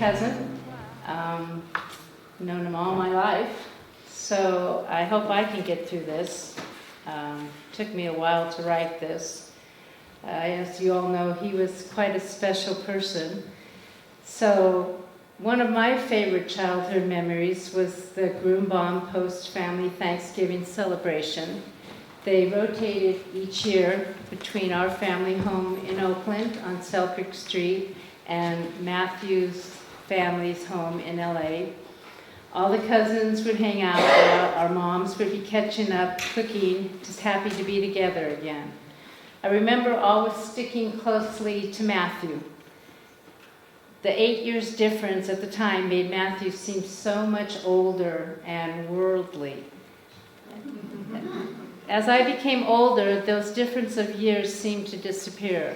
cousin. Known him all my life. So I hope I can get through this. Took me a while to write this. As you all know, he was quite a special person. So one of my favorite childhood memories was the Groombaum Post family Thanksgiving celebration. They rotated each year between our family home in Oakland on Selkirk Street and Matthew's family's home in LA. All the cousins would hang out, our moms would be catching up, cooking, just happy to be together again. I remember always sticking closely to Matthew. The 8 years difference at the time made Matthew seem so much older and worldly. As I became older, those difference of years seemed to disappear.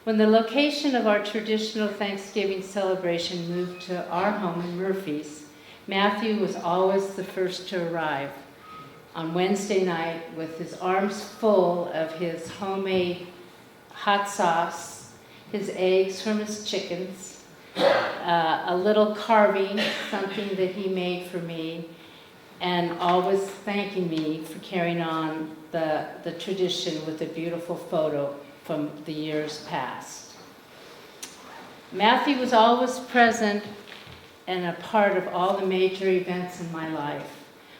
When the location of our traditional Thanksgiving celebration moved to our home in Murphy's, Matthew was always the first to arrive on Wednesday night with his arms full of his homemade hot sauce, his eggs from his chickens, a little carving, something that he made for me, and always thanking me for carrying on the tradition with a beautiful photo from the years past. Matthew was always present and a part of all the major events in my life.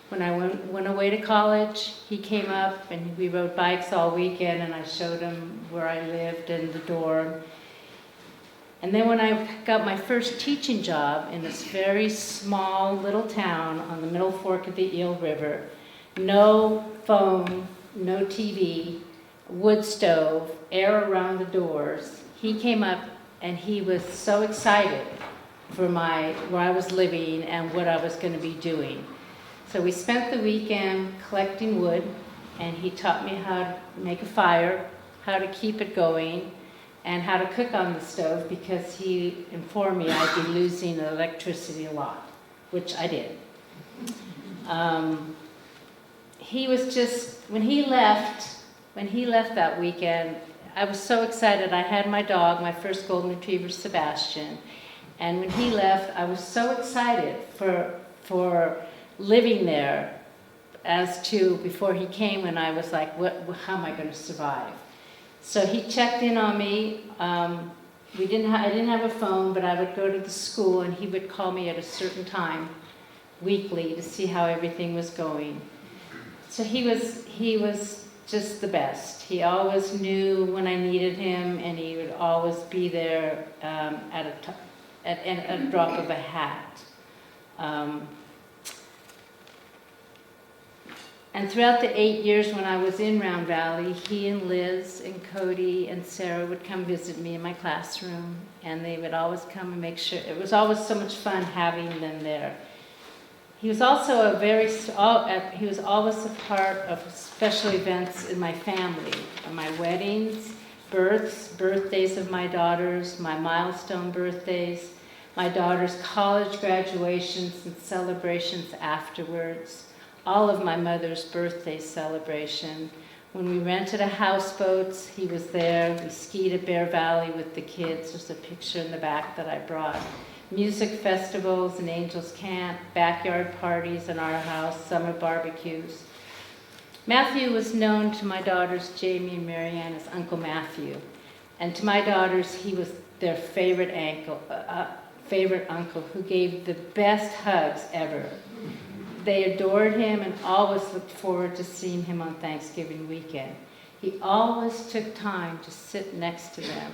When I went away to college, he came up and we rode bikes all weekend, and I showed him where I lived and the dorm. And then when I got my first teaching job in this very small little town on the Middle Fork of the Eel River, no phone, no TV, wood stove, air around the doors, he came up and he was so excited for where I was living and what I was going to be doing. So we spent the weekend collecting wood, and he taught me how to make a fire, how to keep it going, and how to cook on the stove, because he informed me I'd be losing electricity a lot, which I did. He was just, when he left that weekend, I was so excited. I had my dog, my first golden retriever, Sebastian, and when he left, I was so excited for living there, as to before he came, when I was like, how am I going to survive? So he checked in on me. I didn't have a phone, but I would go to the school and he would call me at a certain time weekly to see how everything was going. So he was just the best. He always knew when I needed him, and he would always be there at a drop of a hat. And throughout the 8 years when I was in Round Valley, he and Liz and Cody and Sarah would come visit me in my classroom, and they would always come and make sure. It was always so much fun having them there. He was also he was always a part of special events in my family, my weddings, birthdays of my daughters, my milestone birthdays, my daughter's college graduations and celebrations afterwards, all of my mother's birthday celebration. When we rented a houseboat, he was there. We skied at Bear Valley with the kids. There's a picture in the back that I brought. Music festivals and Angels Camp, backyard parties in our house, summer barbecues. Matthew was known to my daughters, Jamie and Marianne, as Uncle Matthew. And to my daughters, he was their favorite uncle who gave the best hugs ever. They adored him and always looked forward to seeing him on Thanksgiving weekend. He always took time to sit next to them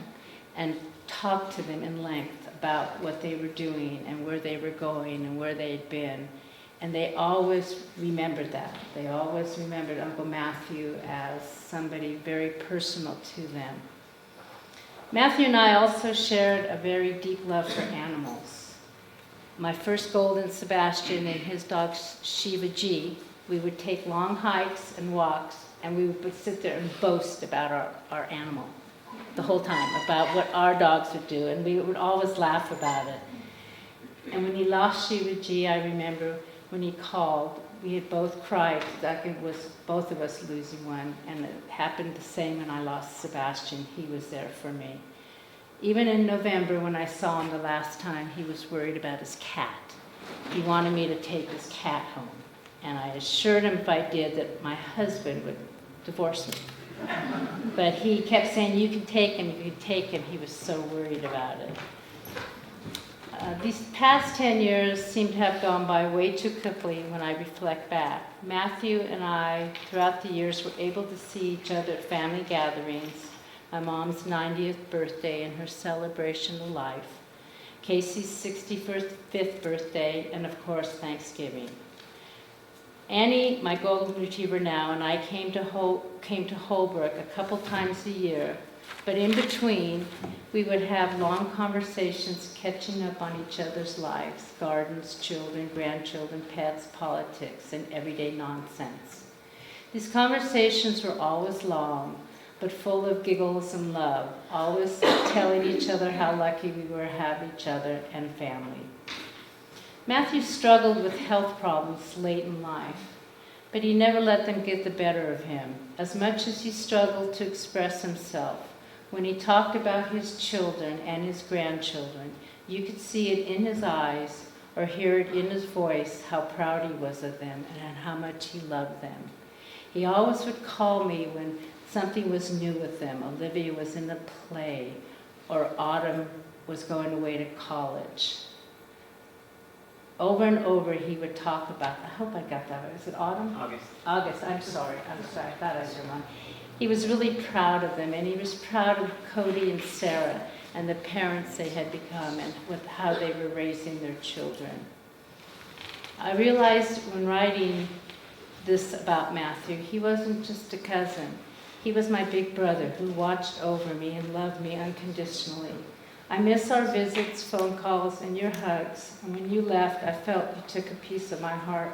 and talk to them in length about what they were doing and where they were going and where they had been. And they always remembered that. They always remembered Uncle Matthew as somebody very personal to them. Matthew and I also shared a very deep love for animals. My first golden Sebastian and his dog Shiva G, we would take long hikes and walks, and we would sit there and boast about our animal the whole time, about what our dogs would do, and we would always laugh about it. And when he lost Shiva G, I remember when he called, we had both cried, like it was both of us losing one, and it happened the same when I lost Sebastian. He was there for me. Even in November, when I saw him the last time, he was worried about his cat. He wanted me to take his cat home. And I assured him if I did that my husband would divorce me. But he kept saying, you can take him, you can take him. He was so worried about it. These past 10 years seem to have gone by way too quickly when I reflect back. Matthew and I, throughout the years, were able to see each other at family gatherings, my mom's 90th birthday and her celebration of life, Casey's 65th birthday, and of course, Thanksgiving. Annie, my golden retriever now, and I came to Holbrook a couple times a year, but in between, we would have long conversations catching up on each other's lives, gardens, children, grandchildren, pets, politics, and everyday nonsense. These conversations were always long, but full of giggles and love, always telling each other how lucky we were to have each other and family. Matthew struggled with health problems late in life, but he never let them get the better of him, as much as he struggled to express himself. When he talked about his children and his grandchildren, you could see it in his eyes or hear it in his voice how proud he was of them and how much he loved them. He always would call me when something was new with them. Olivia was in a play, or Autumn was going away to college. Over and over he would talk about, I hope I got that right. Is it Autumn? August, I'm sorry, I thought I was wrong. He was really proud of them, and he was proud of Cody and Sarah and the parents they had become and with how they were raising their children. I realized when writing this about Matthew, he wasn't just a cousin. He was my big brother who watched over me and loved me unconditionally. I miss our visits, phone calls, and your hugs. And when you left, I felt you took a piece of my heart.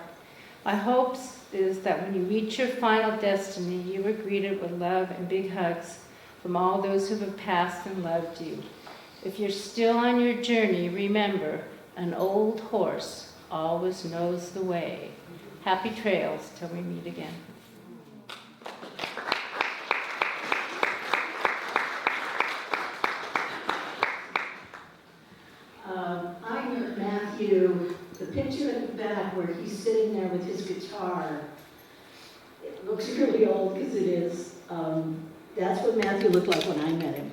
My hopes is that when you reach your final destiny, you were greeted with love and big hugs from all those who have passed and loved you. If you're still on your journey, remember, an old horse always knows the way. Happy trails till we meet again. I met Matthew, the picture at the back where he's sitting there with his guitar. It looks really old because it is. That's what Matthew looked like when I met him.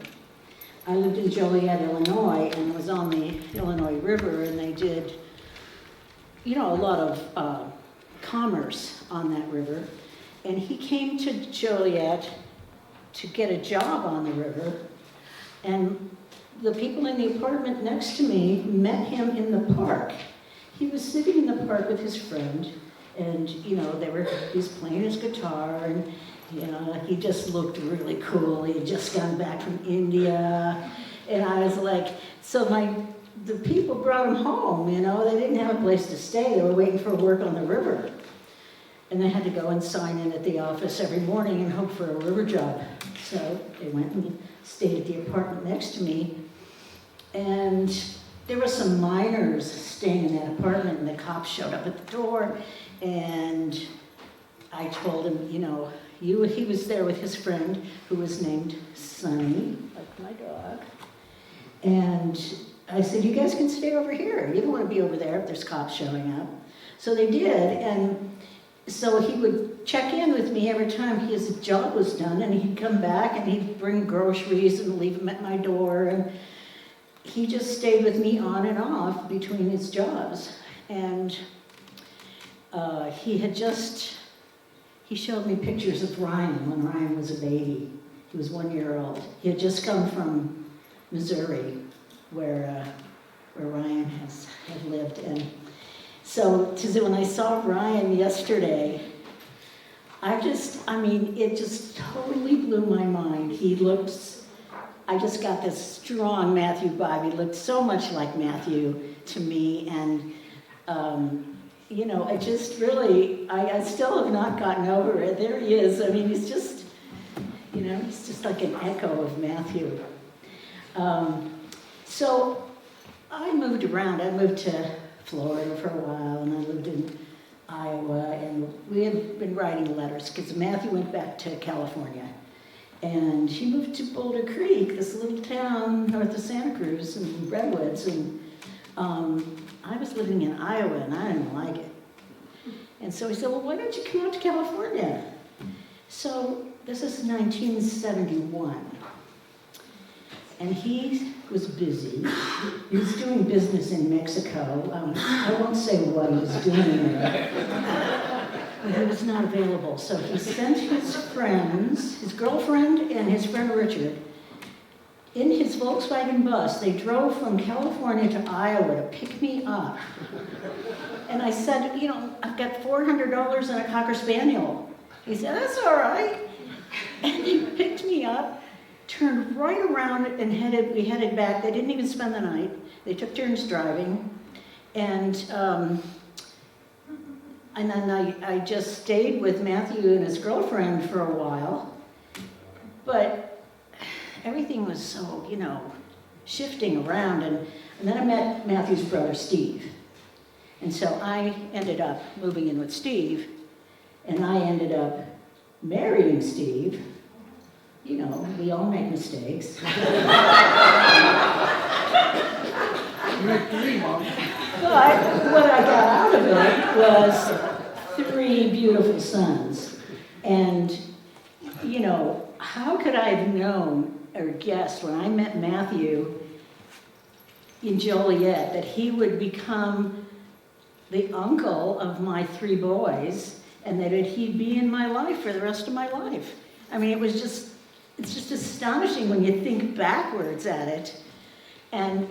I lived in Joliet, Illinois, and was on the Illinois River, and they did, a lot of commerce on that river. And he came to Joliet to get a job on the river, and the people in the apartment next to me met him in the park. He was sitting in the park with his friend, and he was playing his guitar, and he just looked really cool. He had just gotten back from India, and I was like, the people brought him home. They didn't have a place to stay. They were waiting for work on the river, and they had to go and sign in at the office every morning and hope for a river job. So they went and stayed at the apartment next to me. And there were some miners staying in that apartment, and the cops showed up at the door, and I told him, he was there with his friend, who was named Sonny, like my dog. And I said, you guys can stay over here. You don't want to be over there if there's cops showing up. So they did, and so he would check in with me every time his job was done, and he'd come back, and he'd bring groceries and leave them at my door, and he just stayed with me on and off between his jobs. And he showed me pictures of Ryan when Ryan was a baby. He was 1 year old. He had just come from Missouri, where Ryan had lived. And so when I saw Ryan yesterday, it just totally blew my mind. I just got this strong Matthew vibe. He looked so much like Matthew to me, and I just really, I still have not gotten over it. There he is. He's just, he's just like an echo of Matthew. So I moved around. I moved to Florida for a while, and I lived in Iowa, and we had been writing letters because Matthew went back to California. And he moved to Boulder Creek, this little town north of Santa Cruz and Redwoods, and I was living in Iowa and I didn't like it. And so he said, well, why don't you come out to California? So this is 1971. And he was busy. He was doing business in Mexico. I won't say what he was doing there. But he was not available. So he sent his friends, his girlfriend and his friend Richard, in his Volkswagen bus. They drove from California to Iowa to pick me up. And I said, you know, I've got $400 and a Cocker Spaniel. He said, that's all right. And he picked me up, turned right around and we headed back. They didn't even spend the night. They took turns driving. And then I just stayed with Matthew and his girlfriend for a while. But everything was so, you know, shifting around. And then I met Matthew's brother, Steve. And so I ended up moving in with Steve. And I ended up marrying Steve. You know, we all make mistakes. But what I got out of it was 3 beautiful sons. And, you know, how could I have known or guessed when I met Matthew in Joliet that he would become the uncle of my 3 boys and that he'd be in my life for the rest of my life. I mean, it's just astonishing when you think backwards at it. And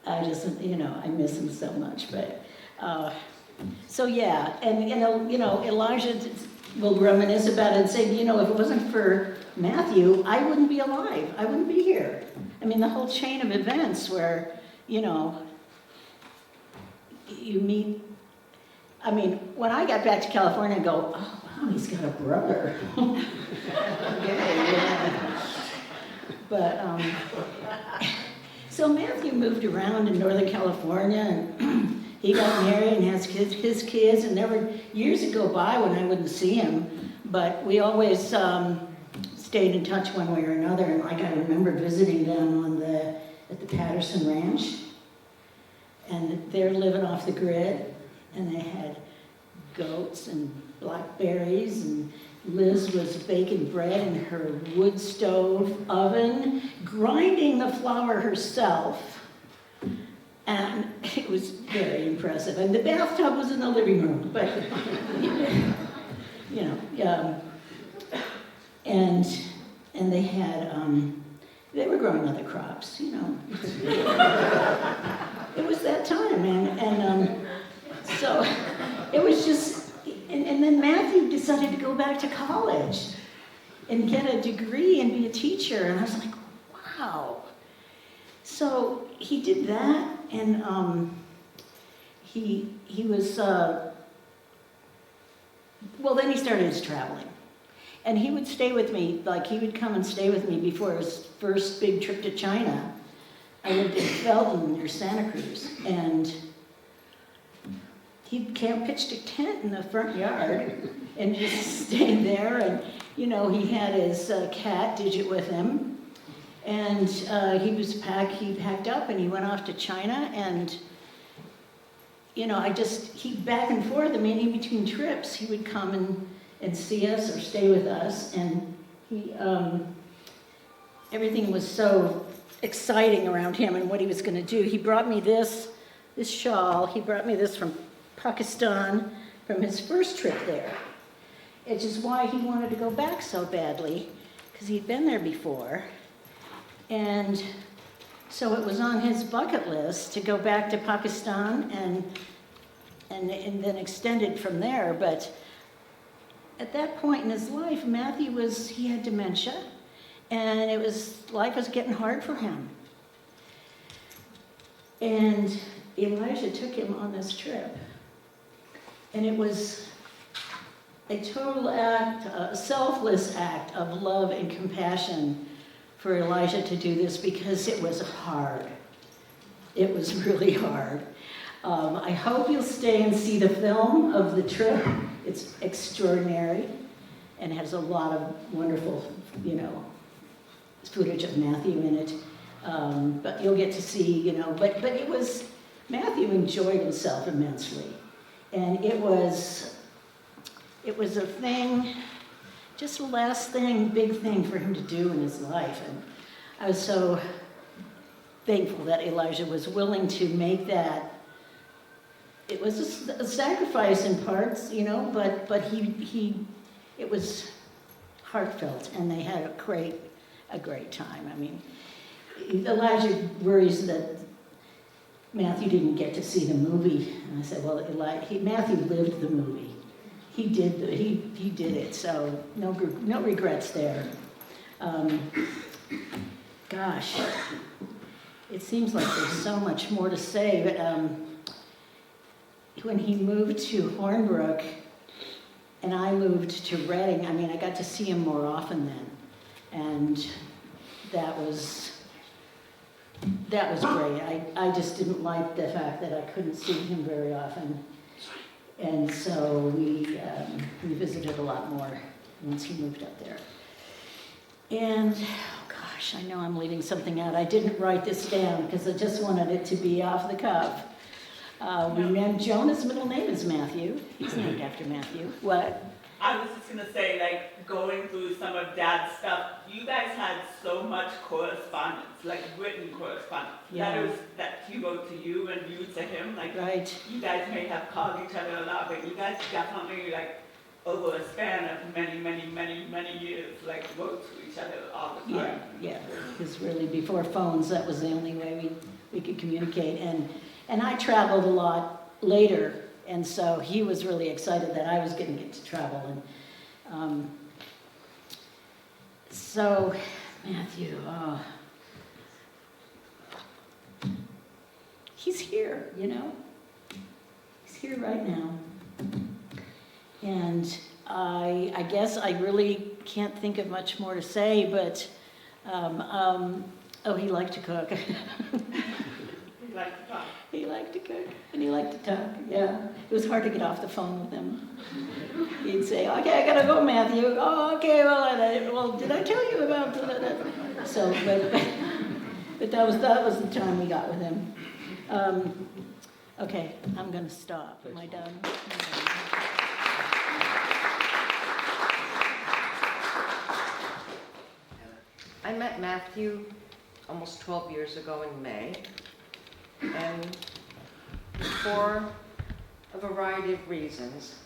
I just, you know, I miss him so much. But so yeah, and you know, Elijah will reminisce about it and say, you know, if it wasn't for Matthew, I wouldn't be alive. I wouldn't be here. I mean, the whole chain of events where, you know, you meet. I mean, when I got back to California, I go, oh, wow, he's got a brother. Yeah. But, so Matthew moved around in Northern California, and he got married and has his kids, and there were years that go by when I wouldn't see him, but we always stayed in touch one way or another, and like I remember visiting them at the Patterson Ranch, and they're living off the grid. And they had goats and blackberries, and Liz was baking bread in her wood stove oven, grinding the flour herself. And it was very impressive. And the bathtub was in the living room, but, you know, and they had, they were growing other crops, you know. It was that time, and so it was just, and then Matthew decided to go back to college and get a degree and be a teacher. And I was like, wow. So he did that, and he was, well, then he started his traveling. And he would stay with me, like he would come and stay with me before his first big trip to China. I lived in Felton near Santa Cruz, and he'd pitched a tent in the front yard and just stayed there. And, you know, he had his cat, Digit, with him. And he packed up and he went off to China. And, you know, he back and forth, I mean, in between trips, he would come and see us or stay with us. And everything was so exciting around him and what he was going to do. He brought me this shawl. He brought me this from Pakistan from his first trip there. Which is why he wanted to go back so badly, because he'd been there before. And so it was on his bucket list to go back to Pakistan and then extended from there. But at that point in his life, Matthew he had dementia, and life was getting hard for him. And Elijah took him on this trip. And it was a total act, a selfless act of love and compassion for Elijah to do this, because it was hard. It was really hard. I hope you'll stay and see the film of the trip. It's extraordinary and has a lot of wonderful, footage of Matthew in it. But you'll get to see, but it was, Matthew enjoyed himself immensely. And it was a thing, just the last thing, big thing for him to do in his life. And I was so thankful that Elijah was willing to make that. It was a sacrifice in parts, but it was heartfelt, and they had a great time. I mean, Elijah worries that Matthew didn't get to see the movie, and I said, well, Matthew lived the movie. He did it, so no regrets there. Gosh, it seems like there's so much more to say, but when he moved to Hornbrook and I moved to Reading, I got to see him more often then, and that was great. I just didn't like the fact that I couldn't see him very often. And so we visited a lot more once he moved up there. And, oh gosh, I know I'm leaving something out. I didn't write this down because I just wanted it to be off the cuff. We named Jonah's middle name is Matthew. He's named after Matthew. What? I was just going to say, going through some of Dad's stuff, you guys had so much correspondence, written correspondence. Yeah. Letters that he wrote to you and you to him. Right. You guys may have called each other a lot, but you guys definitely, over a span of many, many, many, many years, wrote to each other all the time. Yeah. Because really before phones, that was the only way we could communicate. And I traveled a lot later. And so he was really excited that I was going to get to travel. And so Matthew, he's here, He's here right now. And I guess I really can't think of much more to say, but, he liked to cook. He liked to talk. He liked to cook, and he liked to talk, yeah. It was hard to get off the phone with him. He'd say, okay, I gotta go, Matthew. Oh, okay, well, did I tell you about that? So, but that was the time we got with him. Okay, I'm gonna stop. Am I done? I met Matthew almost 12 years ago in May, and for a variety of reasons,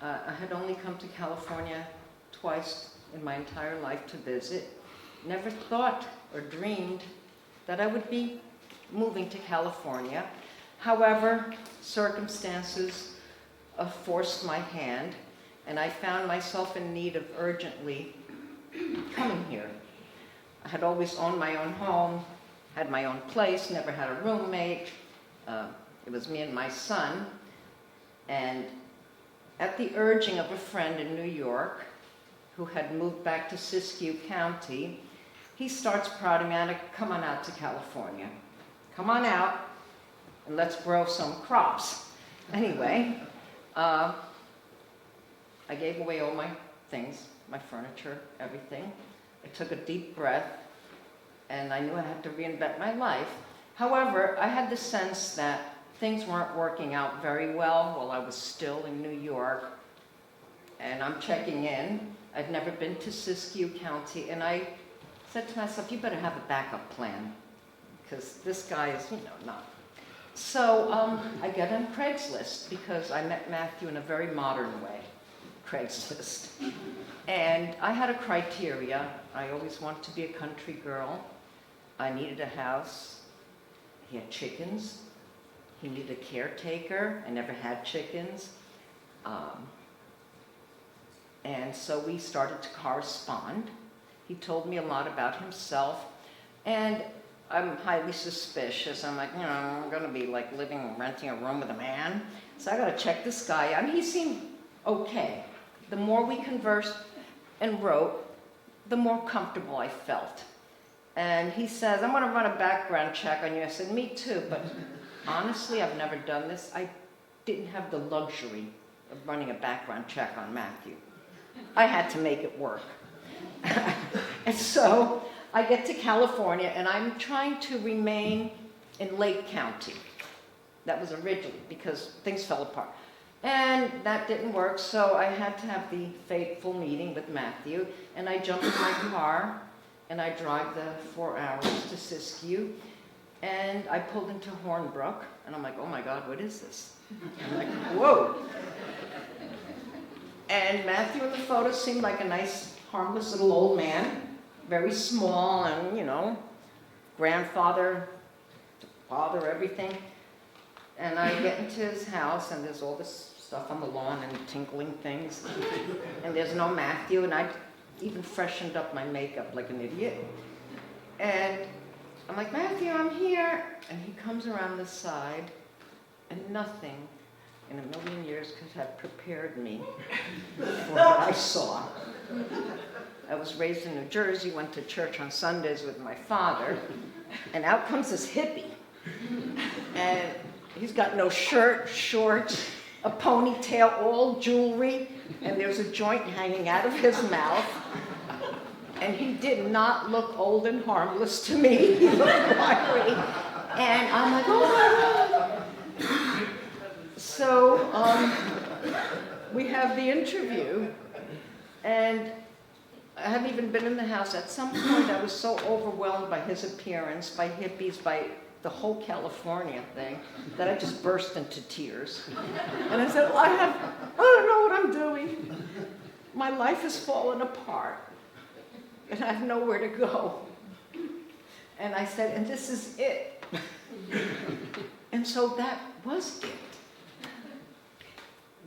I had only come to California twice in my entire life to visit. Never thought or dreamed that I would be moving to California. However, circumstances forced my hand, and I found myself in need of urgently coming here. I had always owned my own home, had my own place, never had a roommate. It was me and my son. And at the urging of a friend in New York who had moved back to Siskiyou County, he starts prodding me to come on out to California. Come on out and let's grow some crops. Anyway, I gave away all my things, my furniture, everything. I took a deep breath, and I knew I had to reinvent my life. However, I had the sense that things weren't working out very well while I was still in New York, and I'm checking in. I'd never been to Siskiyou County, and I said to myself, you better have a backup plan, because this guy is, not. So I get on Craigslist, because I met Matthew in a very modern way, Craigslist. And I had a criteria. I always wanted to be a country girl. I needed a house. He had chickens. He needed a caretaker. I never had chickens. And so we started to correspond. He told me a lot about himself. And I'm highly suspicious. I'm like, I'm going to be renting a room with a man. So I got to check this guy out. He seemed okay. The more we conversed and wrote, the more comfortable I felt. And he says, I'm going to run a background check on you. I said, me too, but honestly, I've never done this. I didn't have the luxury running a background check on Matthew. I had to make it work. And so I get to California, and I'm trying to remain in Lake County. That was originally, because things fell apart. And that didn't work, so I had to have the fateful meeting with Matthew, and I jump in my car, and I drive the 4 hours to Siskiyou, and I pulled into Hornbrook, and I'm like, oh my God, what is this? I'm like, whoa. And Matthew in the photo seemed like a nice, harmless little old man, very small and, you know, grandfather, father, everything. And I get into his house, and there's all this stuff on the lawn and tinkling things. And there's no Matthew, and I even freshened up my makeup like an idiot. And I'm like, Matthew, I'm here. And he comes around the side, and nothing in a million years could have prepared me for what I saw. I was raised in New Jersey, went to church on Sundays with my father, and out comes this hippie. And he's got no shirt, shorts, a ponytail, all jewelry, and there's a joint hanging out of his mouth. And he did not look old and harmless to me. He looked wiry. And I'm like, oh my God. So we have the interview, and I haven't even been in the house. At some point, I was so overwhelmed by his appearance, by hippies, by the whole California thing, that I just burst into tears. And I said, well, I don't know what I'm doing. My life has fallen apart, and I have nowhere to go. And I said, and this is it. And so that was it.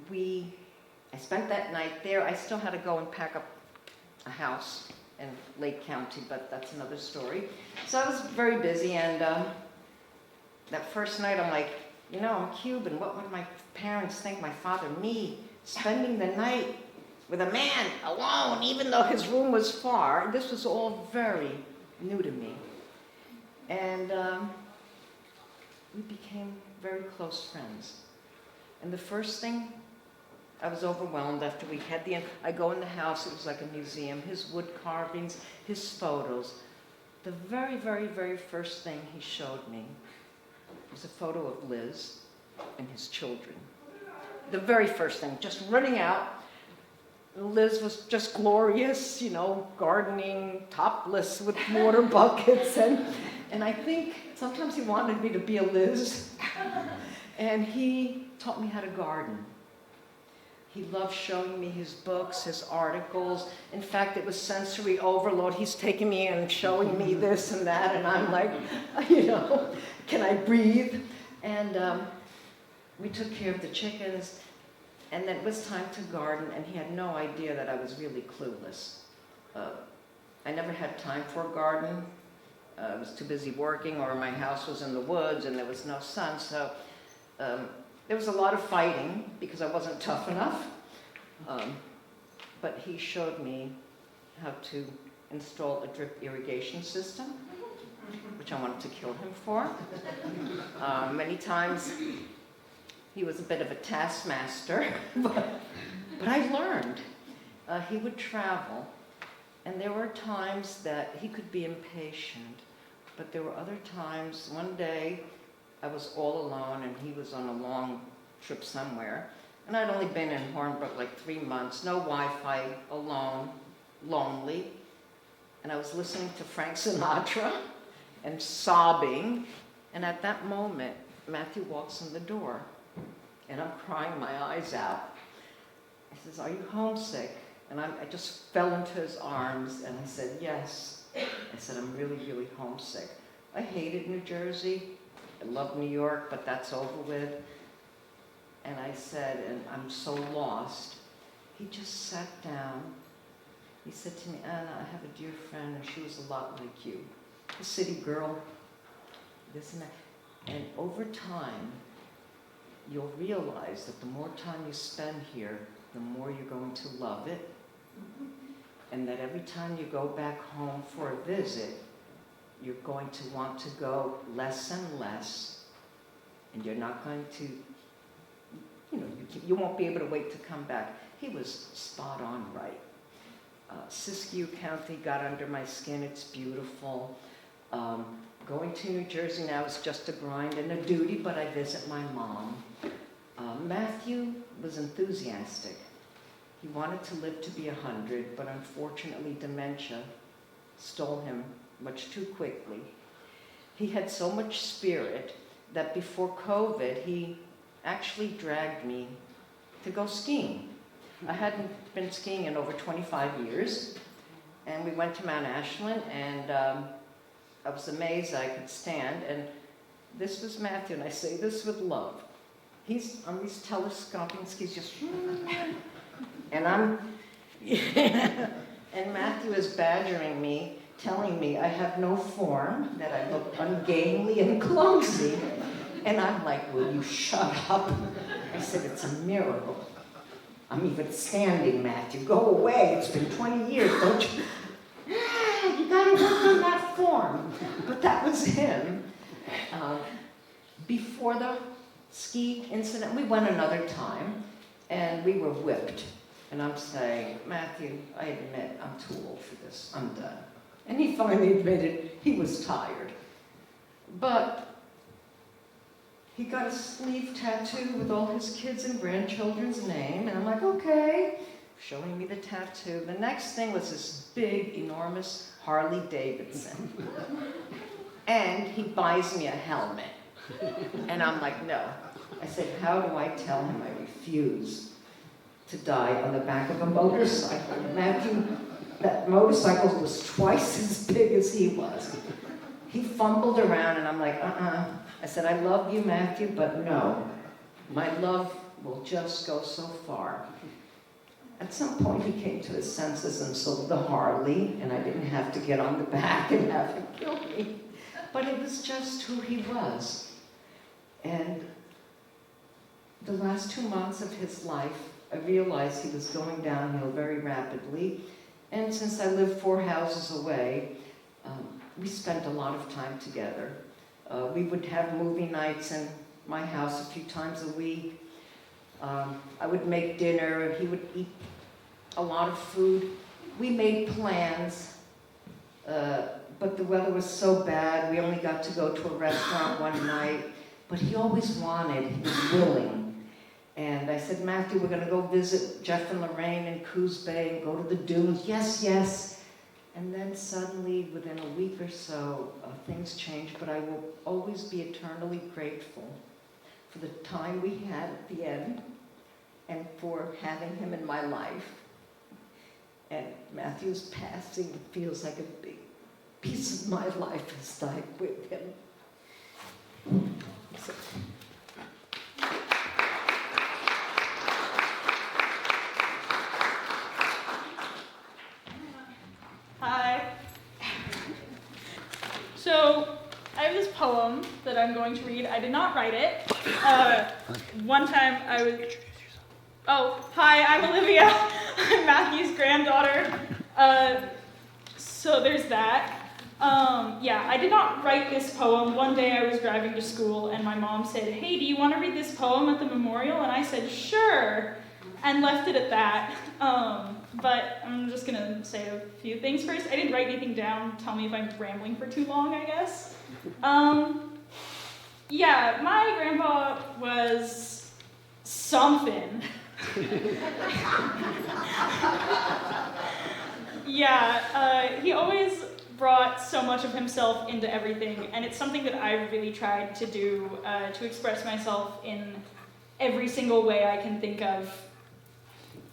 I spent that night there. I still had to go and pack up a house in Lake County, but that's another story. So I was very busy, and that first night I'm like, you know, I'm Cuban. What would my parents think, my father, me, spending the night with a man alone, even though his room was far? This was all very new to me. And we became very close friends. And the first thing, I was overwhelmed after we had I go in the house, it was like a museum, his wood carvings, his photos. The very, very, very first thing he showed me was a photo of Liz and his children. The very first thing, just running out. Liz was just glorious, you know, gardening, topless with water buckets. And I think sometimes he wanted me to be a Liz. And he taught me how to garden. He loved showing me his books, his articles. In fact, it was sensory overload. He's taking me and showing me this and that, and I'm like, you know, can I breathe? And we took care of the chickens, and then it was time to garden, and he had no idea that I was really clueless. I never had time for a garden. I was too busy working, or my house was in the woods, and there was no sun, so there was a lot of fighting because I wasn't tough enough, but he showed me how to install a drip irrigation system, which I wanted to kill him for. Many times he was a bit of a taskmaster, but I learned. He would travel, and there were times that he could be impatient, but there were other times. One day I was all alone, and he was on a long trip somewhere. And I'd only been in Hornbrook like 3 months, no Wi-Fi, alone, lonely. And I was listening to Frank Sinatra and sobbing. And at that moment, Matthew walks in the door, and I'm crying my eyes out. He says, are you homesick? And I just fell into his arms, and I said, yes. I said, I'm really, really homesick. I hated New Jersey. I love New York, but that's over with. And I said, and I'm so lost. He just sat down. He said to me, Anna, I have a dear friend, and she was a lot like you. A city girl, this and that. And over time, you'll realize that the more time you spend here, the more you're going to love it. And that every time you go back home for a visit, you're going to want to go less and less, and you're not going to you won't be able to wait to come back. He was spot on right. Siskiyou County got under my skin. It's beautiful. Going to New Jersey now is just a grind and a duty, but I visit my mom. Matthew was enthusiastic. He wanted to live to be 100, but unfortunately dementia stole him much too quickly. He had so much spirit that before COVID, he actually dragged me to go skiing. I hadn't been skiing in over 25 years, and we went to Mount Ashland, and I was amazed I could stand, and this was Matthew, and I say this with love. He's on these telescoping skis, just, and and Matthew is badgering me, telling me I have no form, that I look ungainly and clumsy. And I'm like, will you shut up? I said, it's a miracle. I'm even standing, Matthew. Go away. It's been 20 years, don't you? You gotta work on that form. But that was him. Before the ski incident, we went another time, and we were whipped. And I'm saying, Matthew, I admit I'm too old for this. I'm done. And he finally admitted he was tired. But he got a sleeve tattoo with all his kids' and grandchildren's name, and I'm like, okay, showing me the tattoo. The next thing was this big, enormous Harley Davidson. And he buys me a helmet. And I'm like, no. I said, how do I tell him I refuse to die on the back of a motorcycle? Matthew, that motorcycle was twice as big as he was. He fumbled around, and I'm like, I said, I love you, Matthew, but no. My love will just go so far. At some point, he came to his senses and sold the Harley, and I didn't have to get on the back and have him kill me. But it was just who he was. And the last 2 months of his life, I realized he was going downhill very rapidly. And since I live 4 houses away, we spent a lot of time together. We would have movie nights in my house a few times a week. I would make dinner. He would eat a lot of food. We made plans, but the weather was so bad, we only got to go to a restaurant one night. But he always wanted, he was willing. And I said, Matthew, we're going to go visit Jeff and Lorraine in Coos Bay and go to the dunes. Yes, yes. And then suddenly, within a week or so, things changed, but I will always be eternally grateful for the time we had at the end and for having him in my life. And Matthew's passing feels like a big piece of my life has died with him. So. Hi. So, I have this poem that I'm going to read. I did not write it. One time I was... Oh, hi, I'm Olivia. I'm Matthew's granddaughter. So there's that. Yeah, I did not write this poem. One day I was driving to school and my mom said, hey, do you want to read this poem at the memorial? And I said, sure, and left it at that. But I'm just going to say a few things first. I didn't write anything down. Tell me if I'm rambling for too long, I guess. Yeah, my grandpa was something. Yeah, he always brought so much of himself into everything, and it's something that I've really tried to do, to express myself in every single way I can think of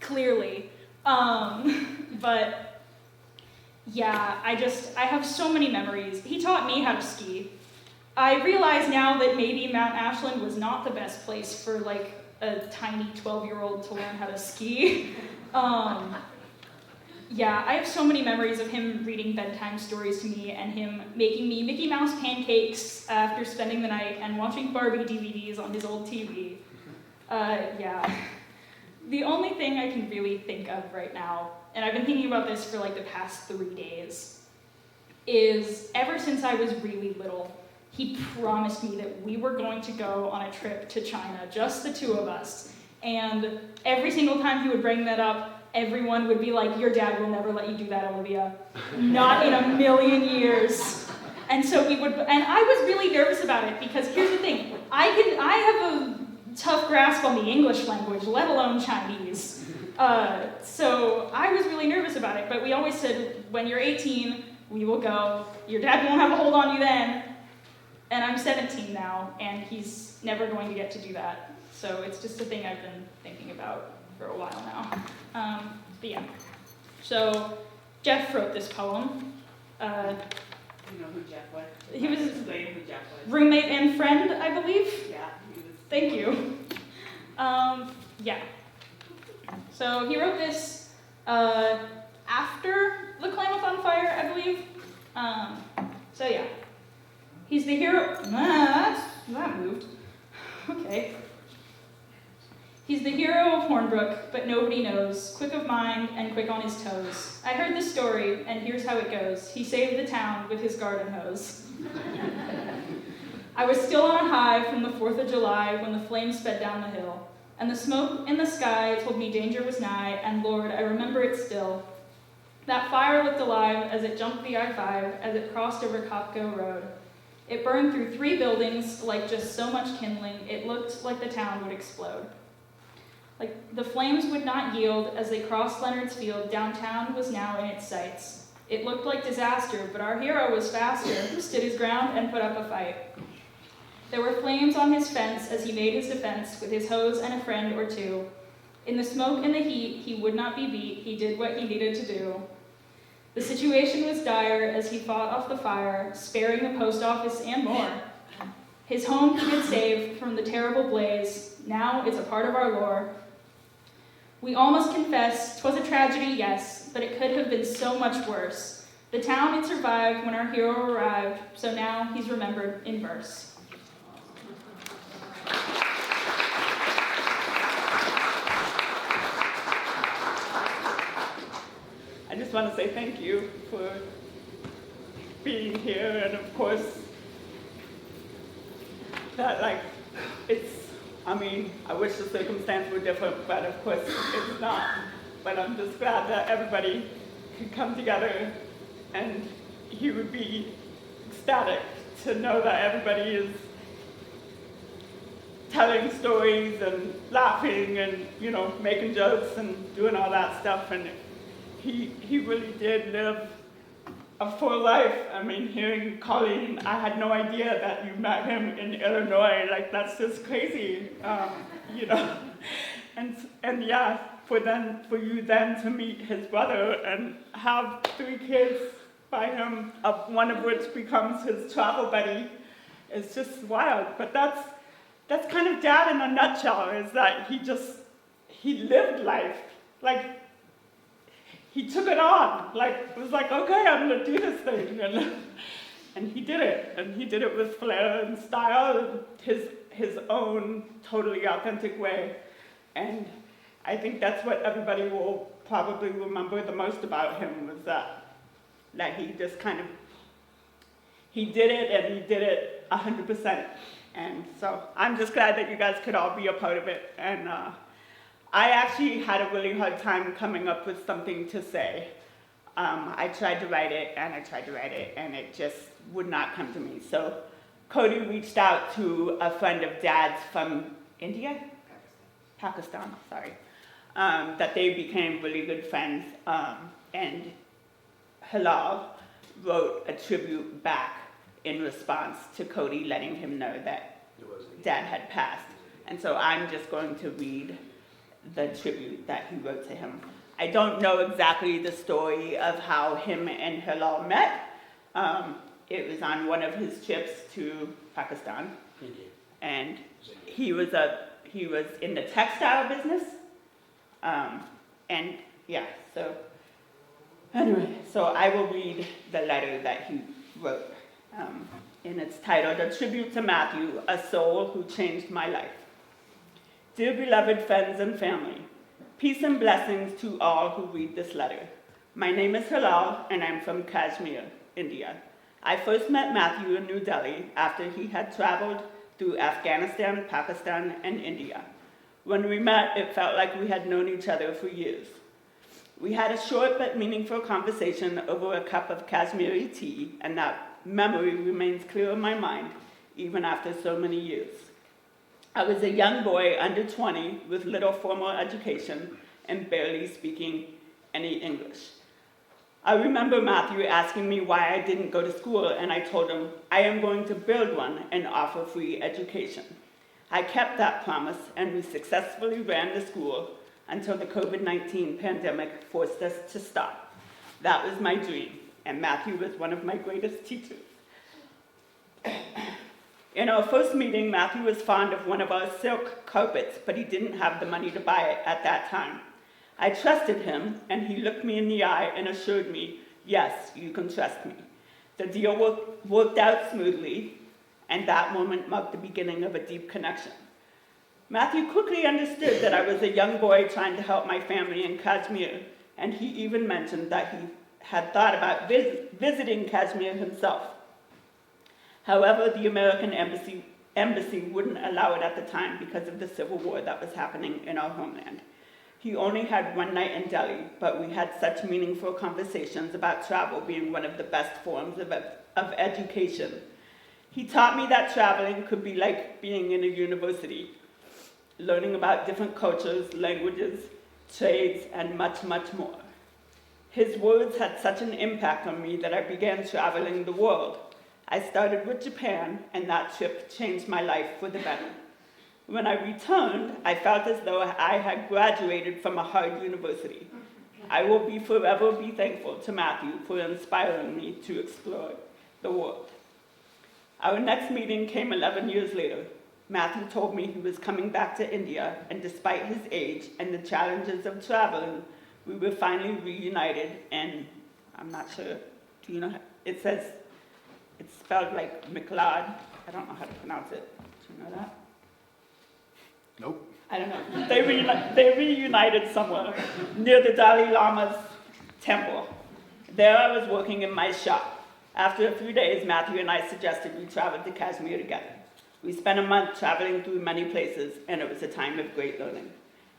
clearly. But yeah, I have so many memories. He taught me how to ski. I realize now that maybe Mount Ashland was not the best place for like a tiny 12-year-old to learn how to ski. Yeah, I have so many memories of him reading bedtime stories to me and him making me Mickey Mouse pancakes after spending the night and watching Barbie DVDs on his old TV. Yeah. The only thing I can really think of right now, and I've been thinking about this for like the past 3 days, is ever since I was really little, he promised me that we were going to go on a trip to China, just the two of us, And every single time he would bring that up, everyone would be like, your dad will never let you do that, Olivia. Not in a million years. And so we would, and I was really nervous about it because here's the thing, I have a tough grasp on the English language, let alone Chinese. So I was really nervous about it, but we always said, when you're 18, we will go. Your dad won't have a hold on you then. And I'm 17 now, and he's never going to get to do that. So it's just a thing I've been thinking about for a while now. But yeah. So Jeff wrote this poem. You know who Jeff was? He was Explain who Jeff was. roommate and friend, I believe. Yeah, he was. Thank you. Yeah. So he wrote this after the Klamath on Fire, I believe. So yeah. He's the hero. That moved. Okay. He's the hero of Hornbrook, but nobody knows. Quick of mind and quick on his toes. I heard the story, and here's how it goes. He saved the town with his garden hose. I was still on a high from the 4th of July when the flames sped down the hill. And the smoke in the sky told me danger was nigh, and Lord, I remember it still. That fire looked alive as it jumped the I-5, as it crossed over Copco Road. It burned through 3 buildings like just so much kindling, it looked like the town would explode. Like the flames would not yield as they crossed Leonard's Field, downtown was now in its sights. It looked like disaster, but our hero was faster, stood his ground and put up a fight. There were flames on his fence as he made his defense with his hose and a friend or two. In the smoke and the heat, he would not be beat, he did what he needed to do. The situation was dire as he fought off the fire, sparing the post office and more. His home he had saved from the terrible blaze, now is a part of our lore. We all must confess, 'twas a tragedy, yes, but it could have been so much worse. The town had survived when our hero arrived, so now he's remembered in verse. I just want to say thank you for being here, and of course, that I wish the circumstance were different, but of course it's not. But I'm just glad that everybody could come together, and he would be ecstatic to know that everybody is telling stories and laughing and, making jokes and doing all that stuff. And he really did live a full life. Hearing Colleen, I had no idea that you met him in Illinois. That's just crazy, And yeah, for you then to meet his brother and have 3 kids by him, one of which becomes his travel buddy, is just wild. But that's kind of Dad in a nutshell, is that he lived life. He took it on, it was okay, I'm gonna do this thing, and he did it, and he did it with flair and style, his own totally authentic way, and I think that's what everybody will probably remember the most about him, was that he just he did it, and he did it 100%, and so I'm just glad that you guys could all be a part of it, and I actually had a really hard time coming up with something to say. I tried to write it, and it just would not come to me. So Cody reached out to a friend of Dad's from India? Pakistan, sorry. That they became really good friends, and Halal wrote a tribute back in response to Cody letting him know that Dad had passed. And so I'm just going to read the tribute that he wrote to him. I don't know exactly the story of how him and Halal met. It was on one of his trips to Pakistan, and he was in the textile business, and yeah. So anyway, so I will read the letter that he wrote, and it's titled "A Tribute to Matthew, a Soul Who Changed My Life." Dear beloved friends and family, peace and blessings to all who read this letter. My name is Halal, and I'm from Kashmir, India. I first met Matthew in New Delhi after he had traveled through Afghanistan, Pakistan, and India. When we met, it felt like we had known each other for years. We had a short but meaningful conversation over a cup of Kashmiri tea, and that memory remains clear in my mind, even after so many years. I was a young boy under 20 with little formal education and barely speaking any English. I remember Matthew asking me why I didn't go to school, and I told him, I am going to build one and offer free education. I kept that promise, and we successfully ran the school until the COVID-19 pandemic forced us to stop. That was my dream, and Matthew was one of my greatest teachers. In our first meeting, Matthew was fond of one of our silk carpets, but he didn't have the money to buy it at that time. I trusted him, and he looked me in the eye and assured me, yes, you can trust me. The deal worked out smoothly, and that moment marked the beginning of a deep connection. Matthew quickly understood that I was a young boy trying to help my family in Kashmir, and he even mentioned that he had thought about visiting Kashmir himself. However, the American embassy wouldn't allow it at the time because of the civil war that was happening in our homeland. He only had one night in Delhi, but we had such meaningful conversations about travel being one of the best forms of education. He taught me that traveling could be like being in a university, learning about different cultures, languages, trades, and much, much more. His words had such an impact on me that I began traveling the world. I started with Japan, and that trip changed my life for the better. When I returned, I felt as though I had graduated from a hard university. I will forever be thankful to Matthew for inspiring me to explore the world. Our next meeting came 11 years later. Matthew told me he was coming back to India, and despite his age and the challenges of traveling, we were finally reunited, and I'm not sure, do you know, it says, it's spelled like McLeod. I don't know how to pronounce it. Do you know that? Nope. I don't know. They reunited somewhere near the Dalai Lama's temple. There I was working in my shop. After a few days, Matthew and I suggested we travel to Kashmir together. We spent a month traveling through many places, and it was a time of great learning.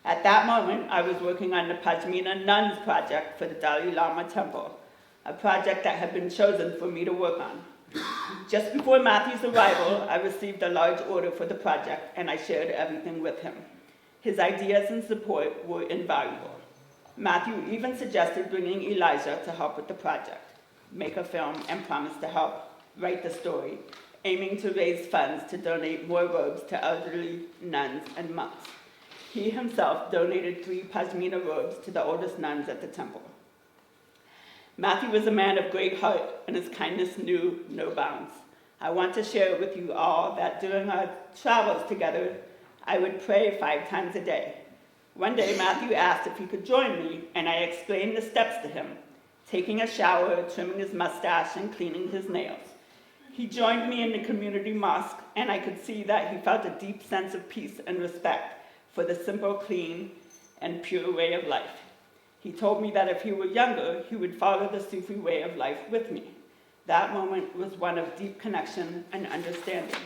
At that moment, I was working on the Pashmina Nuns project for the Dalai Lama temple, a project that had been chosen for me to work on. Just before Matthew's arrival, I received a large order for the project, and I shared everything with him. His ideas and support were invaluable. Matthew even suggested bringing Elijah to help with the project, make a film, and promised to help write the story, aiming to raise funds to donate more robes to elderly nuns and monks. He himself donated 3 Pashmina robes to the oldest nuns at the temple. Matthew was a man of great heart, and his kindness knew no bounds. I want to share with you all that during our travels together, I would pray 5 times a day. One day, Matthew asked if he could join me, and I explained the steps to him, taking a shower, trimming his mustache, and cleaning his nails. He joined me in the community mosque, and I could see that he felt a deep sense of peace and respect for the simple, clean, and pure way of life. He told me that if he were younger, he would follow the Sufi way of life with me. That moment was one of deep connection and understanding.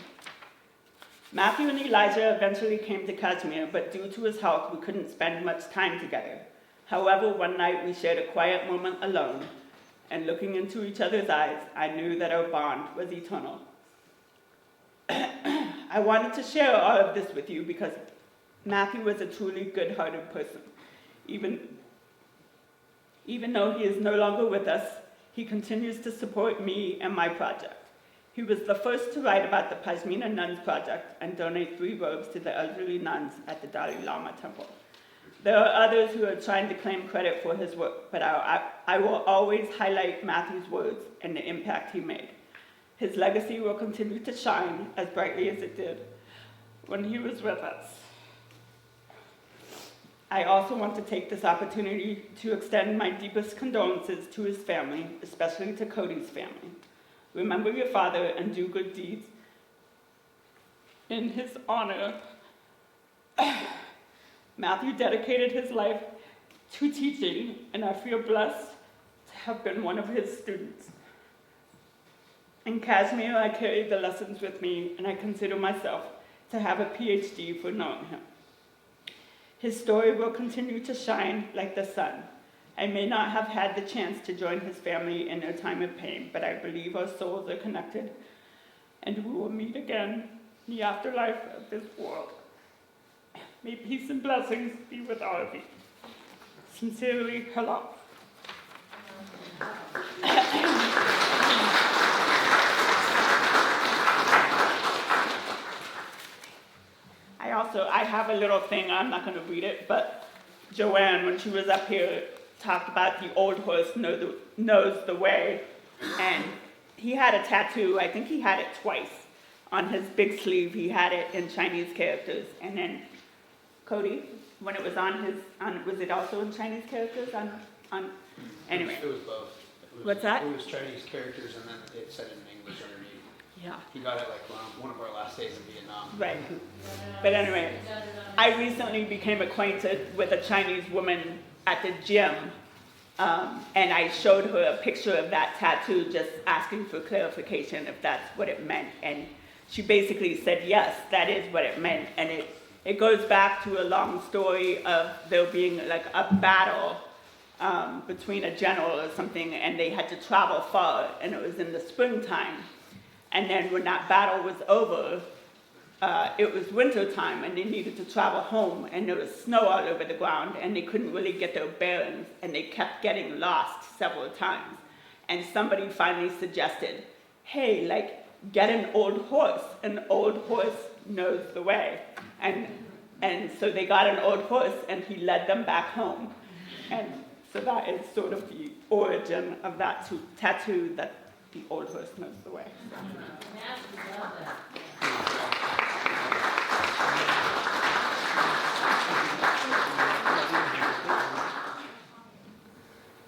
Matthew and Elijah eventually came to Kashmir, but due to his health, we couldn't spend much time together. However, one night we shared a quiet moment alone, and looking into each other's eyes, I knew that our bond was eternal. I wanted to share all of this with you because Matthew was a truly good-hearted person. Even though he is no longer with us, he continues to support me and my project. He was the first to write about the Pashmina Nuns project and donate 3 robes to the elderly nuns at the Dalai Lama temple. There are others who are trying to claim credit for his work, but I will always highlight Matthew's words and the impact he made. His legacy will continue to shine as brightly as it did when he was with us. I also want to take this opportunity to extend my deepest condolences to his family, especially to Cody's family. Remember your father and do good deeds in his honor. Matthew dedicated his life to teaching, and I feel blessed to have been one of his students. In Kashmir, I carry the lessons with me, and I consider myself to have a PhD for knowing him. His story will continue to shine like the sun. I may not have had the chance to join his family in their time of pain, but I believe our souls are connected, and we will meet again in the afterlife of this world. May peace and blessings be with all of you. Sincerely, her love. I have a little thing, I'm not going to read it, but Joanne, when she was up here, talked about the old horse knows the way, and he had a tattoo, I think he had it twice. On his big sleeve, he had it in Chinese characters, and then Cody, when it was was it also in Chinese characters? Anyway. It was both. What's that? It was Chinese characters and then it said in English underneath. Yeah. He got it like one of our last days in Vietnam. Right. But anyway, I recently became acquainted with a Chinese woman at the gym, and I showed her a picture of that tattoo, just asking for clarification if that's what it meant. And she basically said, yes, that is what it meant. And it goes back to a long story of there being like a battle between a general or something, and they had to travel far, and it was in the springtime. And then when that battle was over, it was winter time, and they needed to travel home, and there was snow all over the ground, and they couldn't really get their bearings, and they kept getting lost several times. And somebody finally suggested, hey, like, get an old horse. An old horse knows the way. And so they got an old horse, and he led them back home. And so that is sort of the origin of that tattoo, that the old horse knows the way.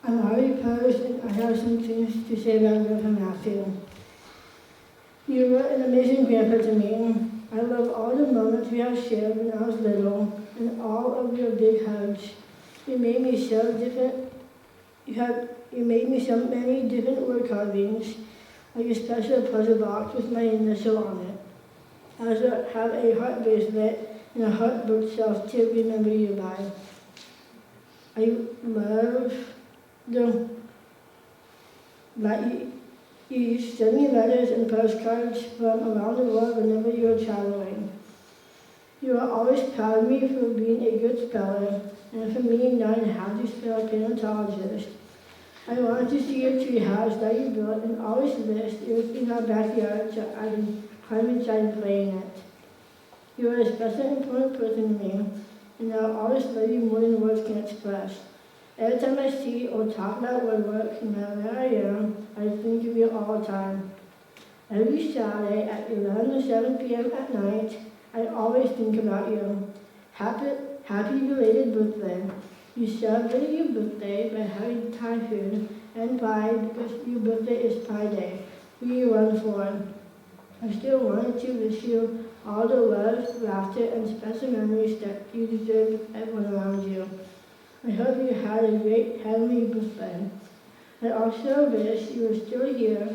I'm already posed and I have some things to say about Grandpa Matthew. You were an amazing grandpa to me. I love all the moments we have shared when I was little and all of your big hugs. You made me so different. You made me so many different word carvings, like a special puzzle box with my initial on it. I also have a heart bracelet and a heart bookshelf to remember you by. I love you send me letters and postcards from around the world whenever you are traveling. You are always proud of me for being a good speller and for me knowing how to spell paleontologist. I wanted to see your tree house that you built and always wished it was in our backyard so I can climb inside and play in it. You are a special and important person to me, and I'll always love you more than words can express. Every time I see or talk about woodwork, no matter where I am, I think of you all the time. Every Saturday at 11 to 7 p.m. at night, I always think about you. Happy belated birthday. You celebrated your birthday by having Thai food and pie because your birthday is Pie Day. We run for it. I still wanted to wish you all the love, laughter, and special memories that you deserve with everyone around you. I hope you had a great heavenly birthday. I also wish you were still here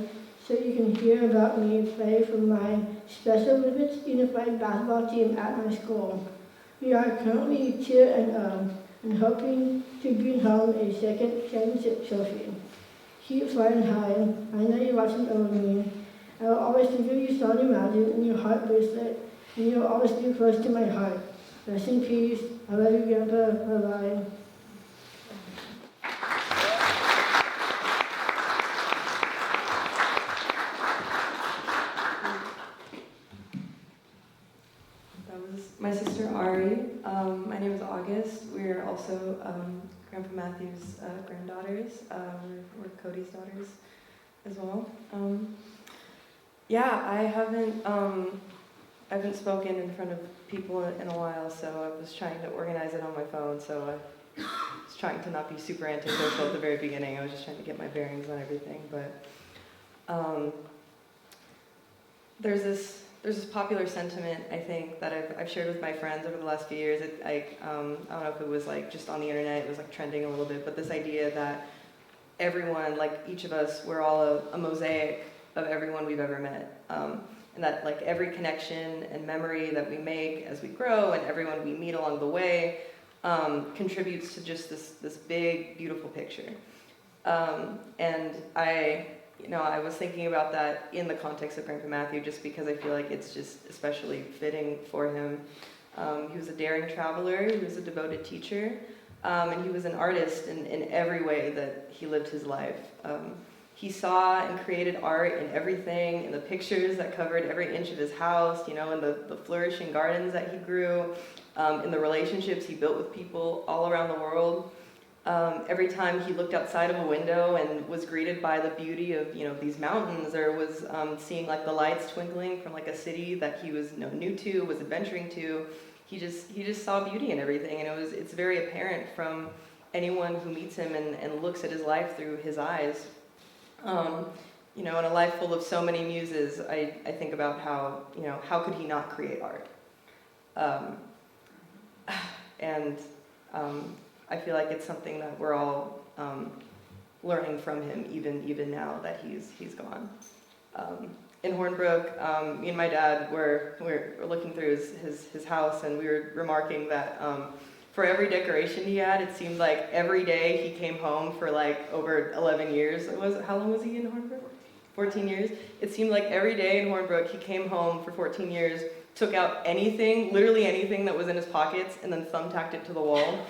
so you can hear about me play for my Special Olympics Unified Basketball team at my school. We are currently 2-0 and hoping to bring home a second championship trophy. Keep flying high. I know you're watching over me. I will always think of you, Sonia Mountain, in your heart bracelet, and you will always be close to my heart. Rest in peace. I love you, Grandpa. Bye-bye. My sister Ari. My name is August. We're also Grandpa Matthew's granddaughters. We're Cody's daughters as well. Yeah, I haven't spoken in front of people in a while, so I was trying to organize it on my phone. So I was trying to not be super antisocial at the very beginning. I was just trying to get my bearings on everything. But there's this popular sentiment, I think, that I've shared with my friends over the last few years. I don't know if it was like just on the internet, it was like trending a little bit, but this idea that everyone, like each of us, we're all a mosaic of everyone we've ever met. And that like every connection and memory that we make as we grow and everyone we meet along the way, contributes to just this big, beautiful picture. And I was thinking about that in the context of Grandpa Matthew, just because I feel like it's just especially fitting for him. He was a daring traveler, he was a devoted teacher, and he was an artist in every way that he lived his life. He saw and created art in everything, in the pictures that covered every inch of his house, in the flourishing gardens that he grew, in the relationships he built with people all around the world. Every time he looked outside of a window and was greeted by the beauty of these mountains, or was seeing like the lights twinkling from like a city that he was new to, was adventuring to, he just saw beauty in everything, and it's very apparent from anyone who meets him and looks at his life through his eyes. In a life full of so many muses, I think about how could he not create art? I feel like it's something that we're all learning from him, even now that he's gone. In Hornbrook, me and my dad were looking through his house, and we were remarking that for every decoration he had, it seemed like every day he came home for like over 11 years. How long was he in Hornbrook? 14 years. It seemed like every day in Hornbrook he came home for 14 years, took out anything, literally anything that was in his pockets, and then thumbtacked it to the wall.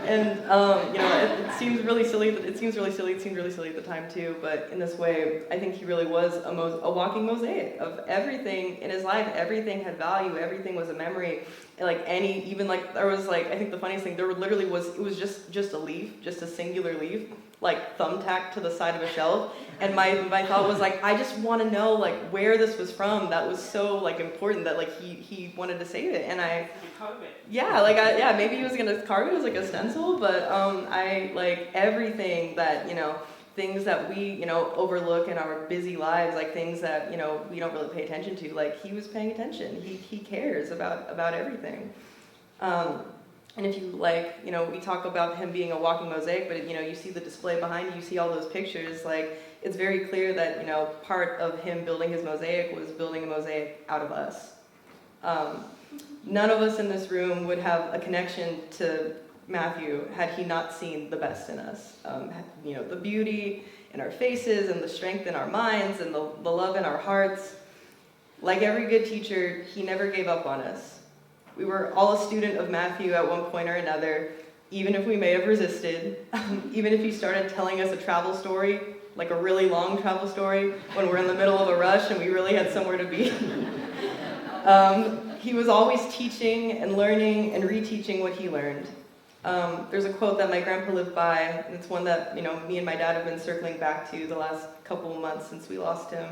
It seems really silly. It seemed really silly at the time too. But in this way, I think he really was a walking mosaic of everything in his life. Everything had value. Everything was a memory. I think the funniest thing, it was just a leaf, just a singular leaf, like thumbtacked to the side of a shelf. And my thought was like, I just want to know like where this was from. That was so like important that like he wanted to save it. And maybe he was gonna carve it as like a stencil, but I like everything that things that we overlook in our busy lives, like things that we don't really pay attention to. Like he was paying attention. He cares about everything. And if you we talk about him being a walking mosaic, but you see the display behind you see all those pictures. Like it's very clear that part of him building his mosaic was building a mosaic out of us. None of us in this room would have a connection to Matthew had he not seen the best in us. The beauty in our faces and the strength in our minds and the love in our hearts. Like every good teacher, he never gave up on us. We were all a student of Matthew at one point or another, even if we may have resisted, even if he started telling us a travel story, like a really long travel story, when we're in the middle of a rush and we really had somewhere to be. He was always teaching and learning and reteaching what he learned. There's a quote that my grandpa lived by, and it's one that me and my dad have been circling back to the last couple of months since we lost him.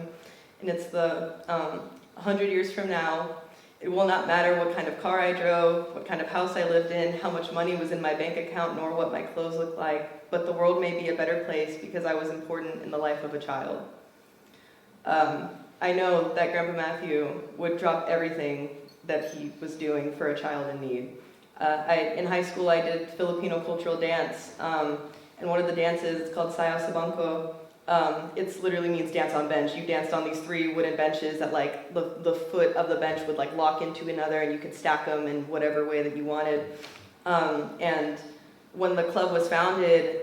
And it's 100 years from now, it will not matter what kind of car I drove, what kind of house I lived in, how much money was in my bank account, nor what my clothes looked like, but the world may be a better place because I was important in the life of a child. I know that Grandpa Matthew would drop everything that he was doing for a child in need. In high school, I did Filipino cultural dance, and one of the dances, it's called Sayaw sa Bangko. It literally means dance on bench. You danced on these 3 wooden benches that like the foot of the bench would like lock into another, and you could stack them in whatever way that you wanted. And when the club was founded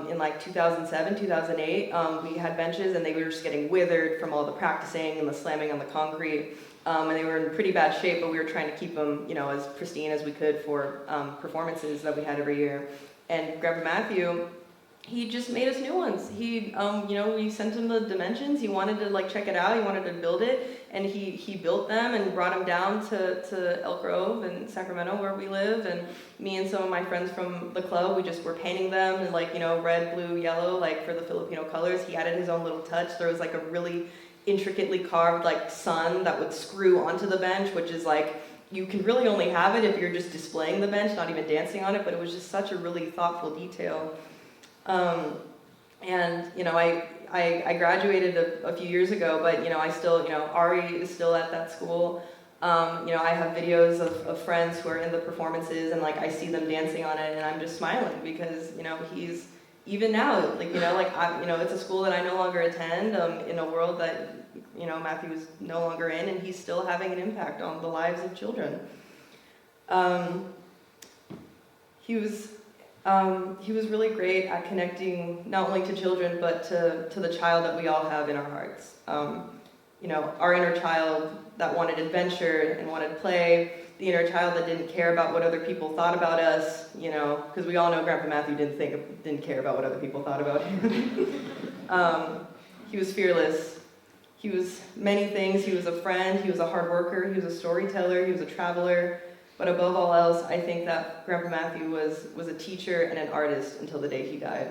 in like 2007, 2008, we had benches and they were just getting withered from all the practicing and the slamming on the concrete. And they were in pretty bad shape, but we were trying to keep them, as pristine as we could for performances that we had every year. And Grandpa Matthew, he just made us new ones. He, we sent him the dimensions. He wanted to like check it out. He wanted to build it, and he built them and brought them down to Elk Grove and Sacramento where we live. And me and some of my friends from the club, we just were painting them in like red, blue, yellow, like for the Filipino colors. He added his own little touch. There was like a really intricately carved like sun that would screw onto the bench, which is like you can really only have it if you're just displaying the bench, not even dancing on it. But it was just such a really thoughtful detail. I graduated a few years ago, but I still, Ari is still at that school. I have videos of friends who are in the performances, and like I see them dancing on it, and I'm just smiling because he's even now, it's a school that I no longer attend, in a world that Matthew is no longer in, and he's still having an impact on the lives of children. he was really great at connecting not only to children, but to the child that we all have in our hearts. You know, our inner child that wanted adventure and wanted play, the inner child that didn't care about what other people thought about us, you know, because we all know Grandpa Matthew didn't care about what other people thought about him. He was fearless. He was many things. He was a friend. He was a hard worker. He was a storyteller. He was a traveler. But above all else, I think that Grandpa Matthew was a teacher and an artist until the day he died.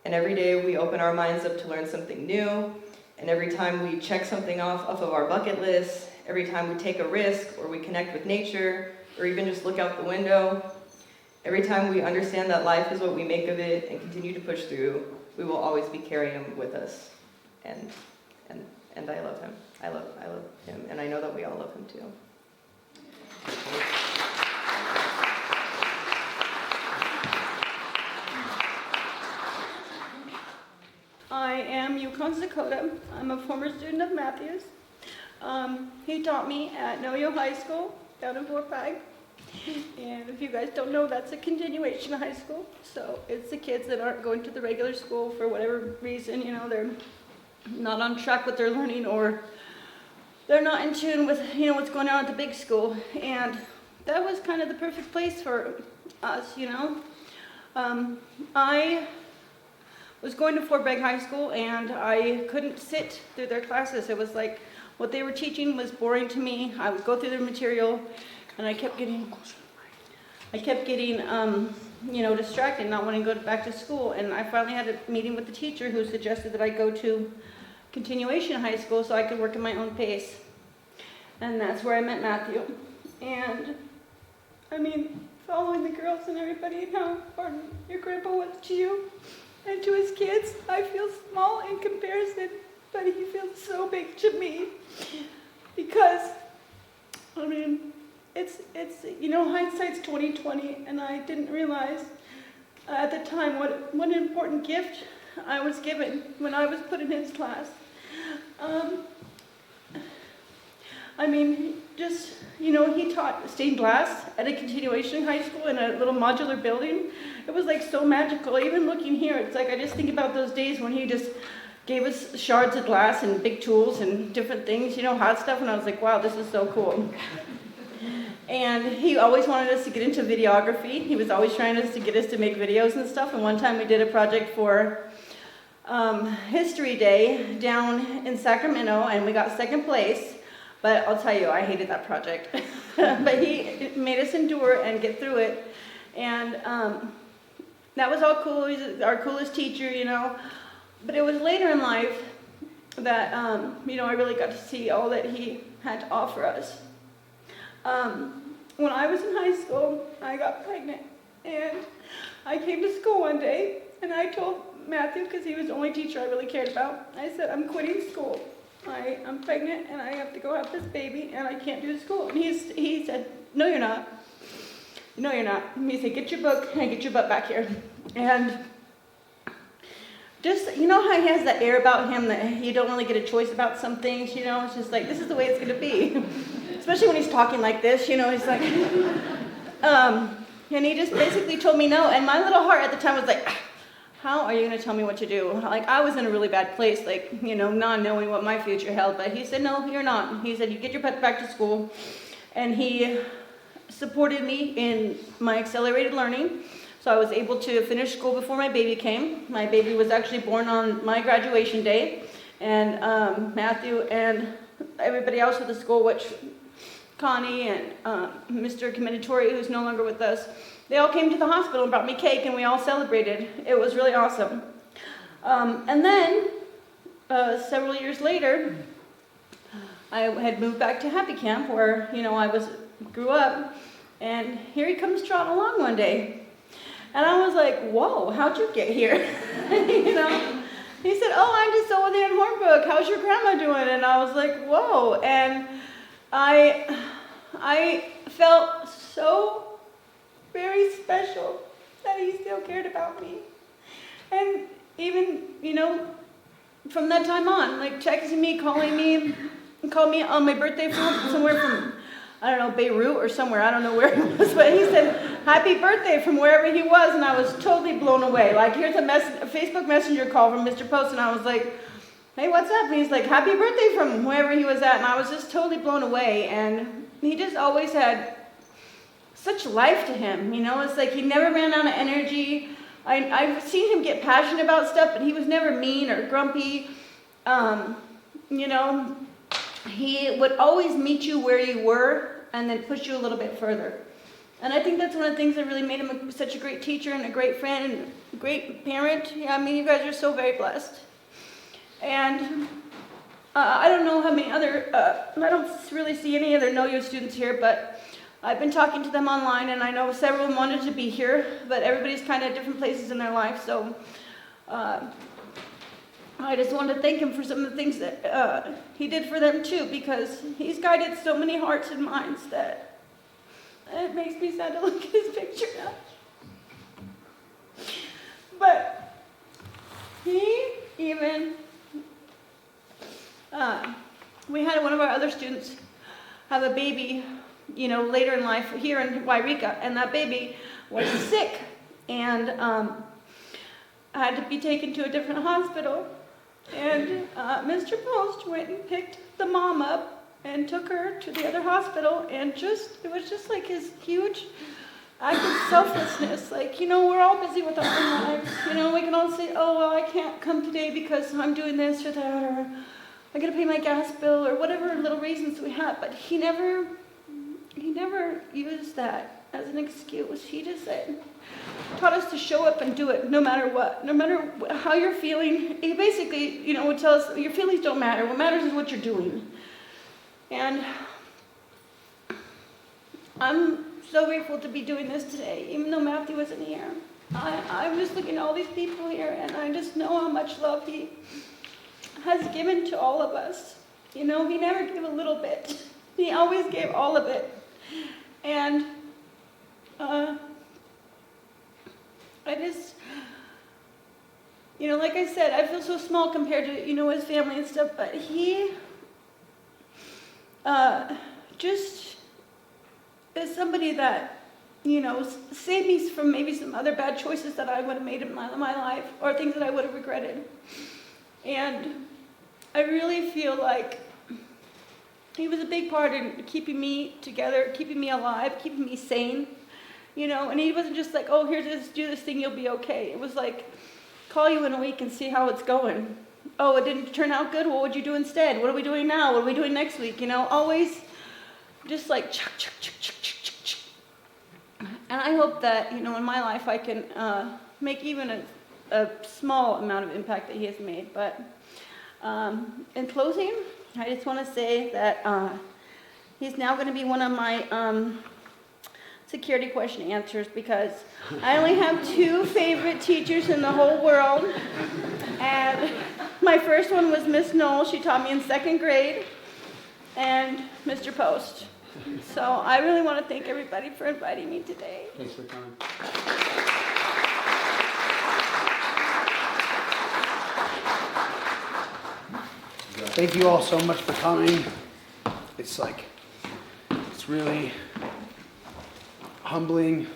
And every day we open our minds up to learn something new. And every time we check something off of our bucket list, every time we take a risk or we connect with nature or even just look out the window, every time we understand that life is what we make of it and continue to push through, we will always be carrying him with us. And I love him. I love him, and I know that we all love him too. I am Yukon Dakota. I'm a former student of Matthew's. He taught me at Noyo High School down in Fort Bragg. And if you guys don't know, that's a continuation high school. So it's the kids that aren't going to the regular school for whatever reason, you know, they're not on track with their learning or they're not in tune with, you know, what's going on at the big school. And that was kind of the perfect place for us, you know. I was going to Fort Bragg High School and I couldn't sit through their classes. It was like what they were teaching was boring to me. I would go through their material and I kept getting you know, distracted, not wanting to go back to school. And I finally had a meeting with the teacher who suggested that I go to continuation high school so I could work at my own pace. And that's where I met Matthew. And I mean, following the girls and everybody and how important your grandpa was to you and to his kids, I feel small in comparison, but he feels so big to me. Because, I mean, it's you know, hindsight's 20/20, and I didn't realize at the time what an important gift I was given when I was put in his class. I mean, just, you know, he taught stained glass at a continuation high school in a little modular building. It was like so magical. Even looking here, it's like I just think about those days when he just gave us shards of glass and big tools and different things, you know, hot stuff, and I was like, wow, this is so cool. And he always wanted us to get into videography. He was always trying to get us to make videos and stuff. And one time we did a project for History Day down in Sacramento, and we got second place. But I'll tell you, I hated that project. But he made us endure and get through it. And that was all cool. He was our coolest teacher, you know. But it was later in life that, you know, I really got to see all that he had to offer us. When I was in high school, I got pregnant, and I came to school one day, and I told Matthew, because he was the only teacher I really cared about, I said, I'm quitting school. I'm pregnant, and I have to go have this baby, and I can't do school. And he said, no, you're not. No, you're not. And he said, get your book, and get your butt back here. And just, you know how he has that air about him that you don't really get a choice about some things, you know? It's just like, this is the way it's going to be. Especially when he's talking like this, you know, he's like, and he just basically told me no. And my little heart at the time was like, how are you going to tell me what to do? Like, I was in a really bad place, like, you know, not knowing what my future held. But he said, no, you're not. He said, you get your butt back to school. And he supported me in my accelerated learning. So I was able to finish school before my baby came. My baby was actually born on my graduation day. And Matthew and everybody else at the school, which Connie and Mr. Commendatory, who's no longer with us, they all came to the hospital and brought me cake, and we all celebrated. It was really awesome. And then, several years later, I had moved back to Happy Camp, where, you know, grew up, and here he comes trotting along one day. And I was like, whoa, how'd you get here? You know? He said, oh, I'm just over there in Hornbrook. How's your grandma doing? And I was like, whoa. And I felt so very special that he still cared about me. And even, you know, from that time on, like texting me, calling me, and called me on my birthday from somewhere from, I don't know, Beirut or somewhere, I don't know where it was, but he said, happy birthday from wherever he was, and I was totally blown away. Like, here's a Facebook Messenger call from Mr. Post, and I was like, hey, what's up? And he's like, happy birthday from wherever he was at, and I was just totally blown away. And he just always had such life to him, you know. It's like he never ran out of energy. I've seen him get passionate about stuff, but he was never mean or grumpy. You know, he would always meet you where you were and then push you a little bit further. And I think that's one of the things that really made him such a great teacher and a great friend and a great parent. Yeah, I mean, you guys are so very blessed. And I don't know how many other, I don't really see any other Know Your students here, but I've been talking to them online, and I know several of them wanted to be here, but everybody's kind of at different places in their life, so I just want to thank him for some of the things that he did for them too, because he's guided so many hearts and minds that it makes me sad to look at his picture now. But he even, we had one of our other students have a baby, you know, later in life here in Yreka, and that baby was sick and had to be taken to a different hospital. And Mr. Post went and picked the mom up and took her to the other hospital, and it was just like his huge act of selflessness. Like, you know, we're all busy with our own lives. You know, we can all say, oh, well, I can't come today because I'm doing this or that, or I gotta pay my gas bill, or whatever little reasons we have. But he never used that as an excuse. He just said, taught us to show up and do it no matter what, no matter how you're feeling. He basically, you know, would tell us your feelings don't matter. What matters is what you're doing. And I'm so grateful to be doing this today, even though Matthew wasn't here. I'm just looking at all these people here, and I just know how much love he has given to all of us. You know, he never gave a little bit. He always gave all of it. And I just, you know, like I said, I feel so small compared to, you know, his family and stuff, but he just is somebody that, you know, saved me from maybe some other bad choices that I would have made in my life, or things that I would have regretted. And I really feel like he was a big part in keeping me together, keeping me alive, keeping me sane, you know. And he wasn't just like, oh, here, just do this thing, you'll be okay. It was like, call you in a week and see how it's going. Oh, it didn't turn out good? What would you do instead? What are we doing now? What are we doing next week? You know, always just like, chuck, chuck, chuck, chuck, chuck, chuck, chuck. And I hope that, you know, in my life I can make even a small amount of impact that he has made. But in closing, I just want to say that he's now going to be one of my security question answers, because I only have 2 favorite teachers in the whole world. And my first one was Miss Knoll. She taught me in 2nd grade. And Mr. Post. So I really want to thank everybody for inviting me today. Thanks for coming. Thank you all so much for coming. It's really humbling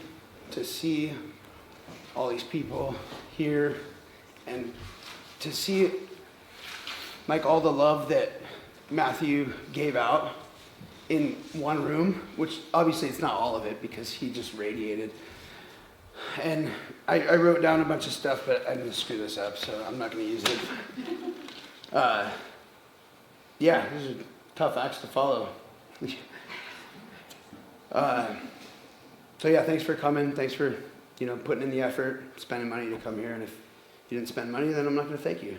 to see all these people here and to see like all the love that Matthew gave out in one room, which obviously it's not all of it because he just radiated. And I wrote down a bunch of stuff, but I'm gonna screw this up, so I'm not gonna use it. Yeah, these are tough acts to follow. So yeah, thanks for coming. Thanks for, you know, putting in the effort, spending money to come here. And if you didn't spend money, then I'm not gonna thank you.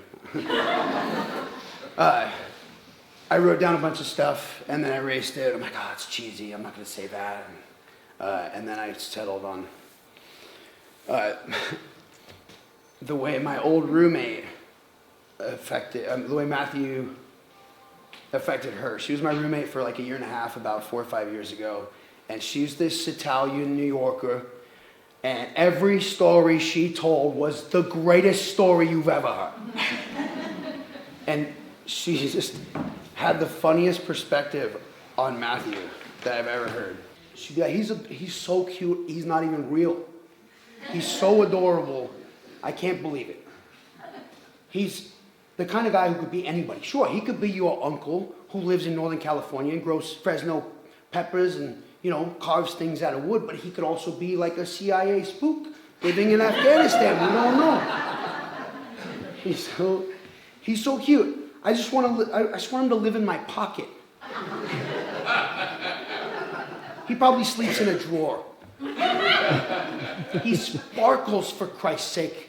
I wrote down a bunch of stuff and then I erased it. I'm like, oh, it's cheesy. I'm not gonna say that. And then I settled on the way my old roommate affected, the way Matthew affected her. She was my roommate for like 1.5 years, about 4 or 5 years ago. And she's this Italian New Yorker. And every story she told was the greatest story you've ever heard. And she just had the funniest perspective on Matthew that I've ever heard. she'd be like, he's so cute, he's not even real. He's so adorable, I can't believe it. He's the kind of guy who could be anybody. Sure, he could be your uncle who lives in Northern California and grows Fresno peppers and, carves things out of wood, but he could also be like a CIA spook living in Afghanistan. We don't know. He's so cute. I just want him to live in my pocket. He probably sleeps in a drawer. He sparkles, for Christ's sake.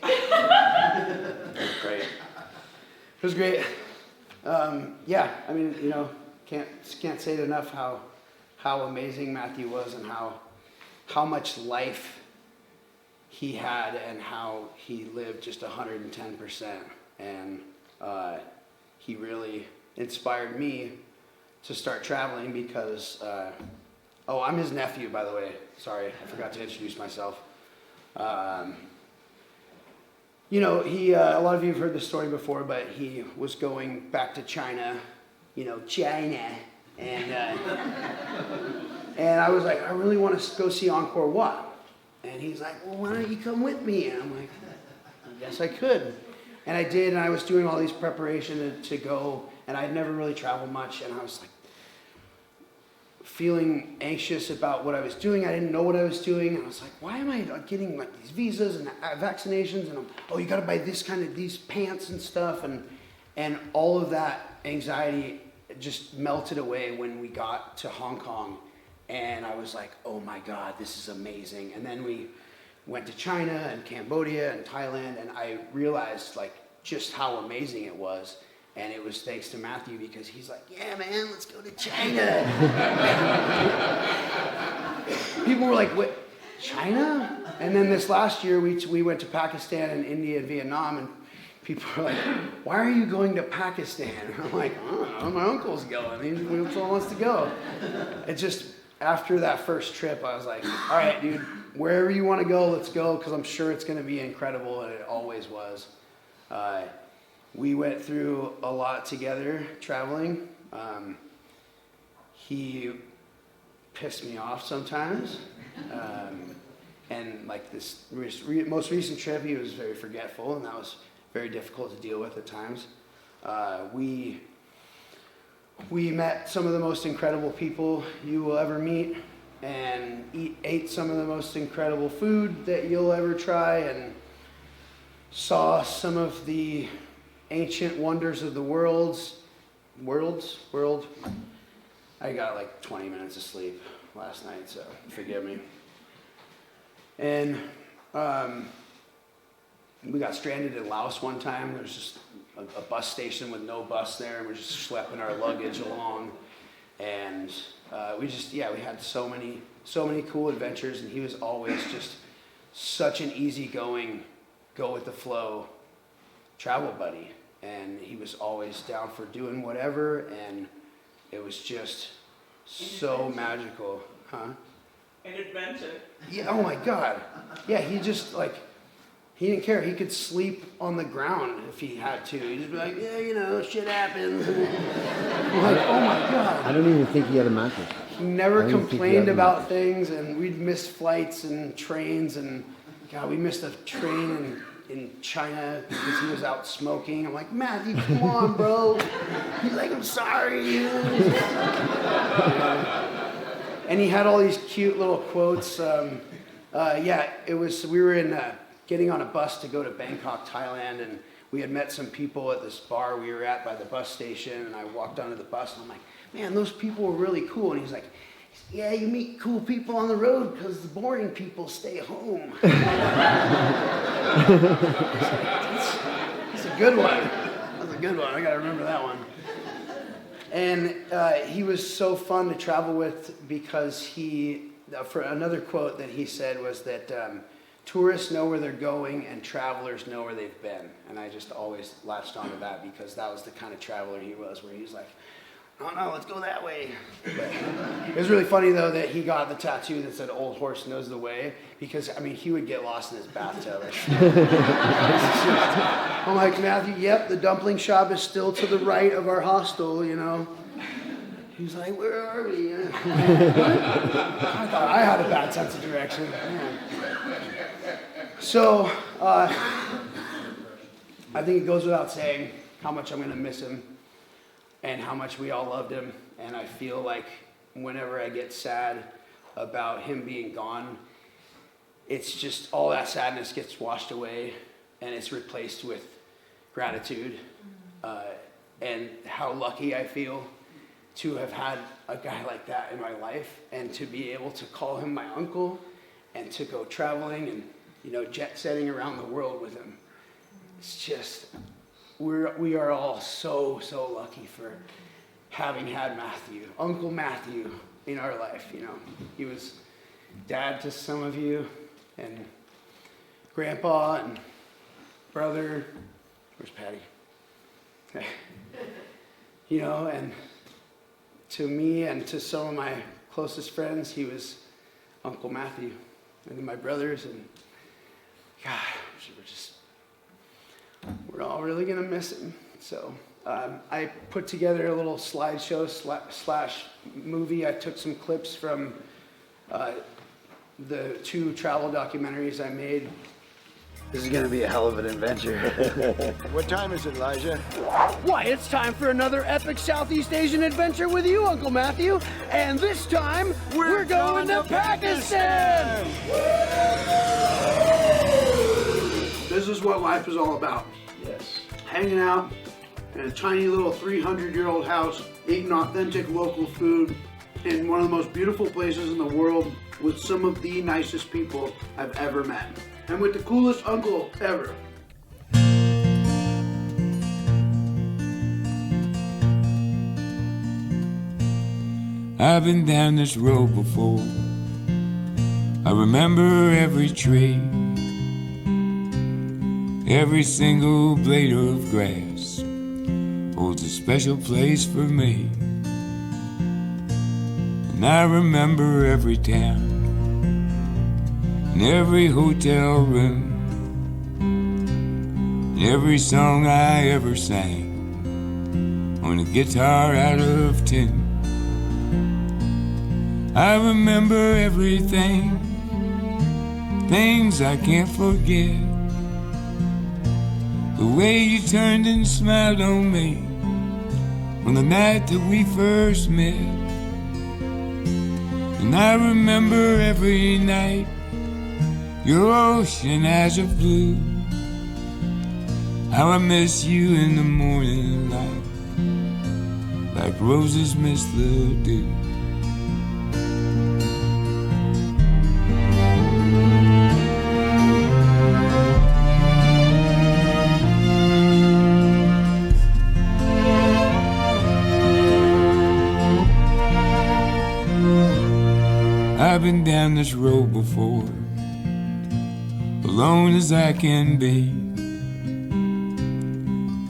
Great. It was great. Can't say it enough how amazing Matthew was and how much life he had and how he lived just 110%. And he really inspired me to start traveling because, I'm his nephew, by the way. Sorry, I forgot to introduce myself. A lot of you have heard this story before, but he was going back to China, China, and I was like, I really want to go see Angkor Wat. And he's like, well, why don't you come with me? And I'm like, I guess I could. And I did, and I was doing all these preparations to go, and I'd never really traveled much, and I was like feeling anxious about what I was doing. I didn't know what I was doing, and I was like, why am I getting like these visas and vaccinations? And you got to buy these pants and stuff, and all of that anxiety just melted away when we got to Hong Kong. And I was like, oh my God, this is amazing. And then we went to China and Cambodia and Thailand, and I realized like just how amazing it was. And it was thanks to Matthew, because he's like, yeah, man, let's go to China. People were like, what, China? And then this last year, we went to Pakistan and India and Vietnam, and people were like, why are you going to Pakistan? And I'm like, I don't know, my uncle's going. He wants to go. It just, after that first trip, I was like, all right, dude, wherever you want to go, let's go, because I'm sure it's going to be incredible, and it always was. We went through a lot together traveling. He pissed me off sometimes. And like this most recent trip, he was very forgetful, and that was very difficult to deal with at times. We met some of the most incredible people you will ever meet, and ate some of the most incredible food that you'll ever try, and saw some of the ancient wonders of the world. I got like 20 minutes of sleep last night, so forgive me. And we got stranded in Laos one time. There's just a bus station with no bus there, and we're just schlepping our luggage along. And we had so many cool adventures, and he was always just such an easygoing, go with the flow travel buddy. And he was always down for doing whatever, and it was just so magical. Huh? An adventure. Yeah, oh my God. Yeah, he just he didn't care. He could sleep on the ground if he had to. He'd just be like, yeah, shit happens. I'm like, oh my God. I don't even think he had a mattress. He never complained about things, and we'd missed flights and trains, and God, we missed a train in China because he was out smoking. I'm like, Matthew, come on, bro. He's like, I'm sorry. And he had all these cute little quotes. We were getting on a bus to go to Bangkok, Thailand, and we had met some people at this bar we were at by the bus station, and I walked onto the bus, and I'm like, man, those people were really cool. And he's like, yeah, you meet cool people on the road because the boring people stay home. That's a good one. That's a good one. I got to remember that one. And he was so fun to travel with because for another quote that he said was that tourists know where they're going and travelers know where they've been. And I just always latched onto that because that was the kind of traveler he was, where he's like, oh no, let's go that way. But it was really funny though that he got the tattoo that said "Old Horse Knows the Way," because he would get lost in his bathtub. I'm like, Matthew, yep, the dumpling shop is still to the right of our hostel, He's like, where are we? I thought I had a bad sense of direction. Man. So, I think it goes without saying how much I'm going to miss him and how much we all loved him. And I feel like whenever I get sad about him being gone, it's just all that sadness gets washed away and it's replaced with gratitude and how lucky I feel to have had a guy like that in my life and to be able to call him my uncle and to go traveling and, you know, jet setting around the world with him. It's just, we are all so lucky for having had Matthew, Uncle Matthew in our life, you know. He was dad to some of you and grandpa and brother. Where's Patty? You know, and to me and to some of my closest friends, he was Uncle Matthew. And then my brothers, and God, we're all really gonna miss him. So I put together a little slideshow slash movie. I took some clips from the 2 travel documentaries I made. This is gonna be a hell of an adventure. What time is it, Elijah? Why, it's time for another epic Southeast Asian adventure with you, Uncle Matthew. And this time, we're going to Pakistan! This is what life is all about. Yes. Hanging out in a tiny little 300-year-old house, eating authentic local food in one of the most beautiful places in the world with some of the nicest people I've ever met. And with the coolest uncle ever. I've been down this road before. I remember every tree, every single blade of grass holds a special place for me. And I remember every town and every hotel room, and every song I ever sang on a guitar out of tune. I remember everything, things I can't forget. The way you turned and smiled on me on the night that we first met. And I remember every night your ocean eyes of blue. How I miss you in the morning light, like roses miss the dew. I've been down this road before, alone as I can be,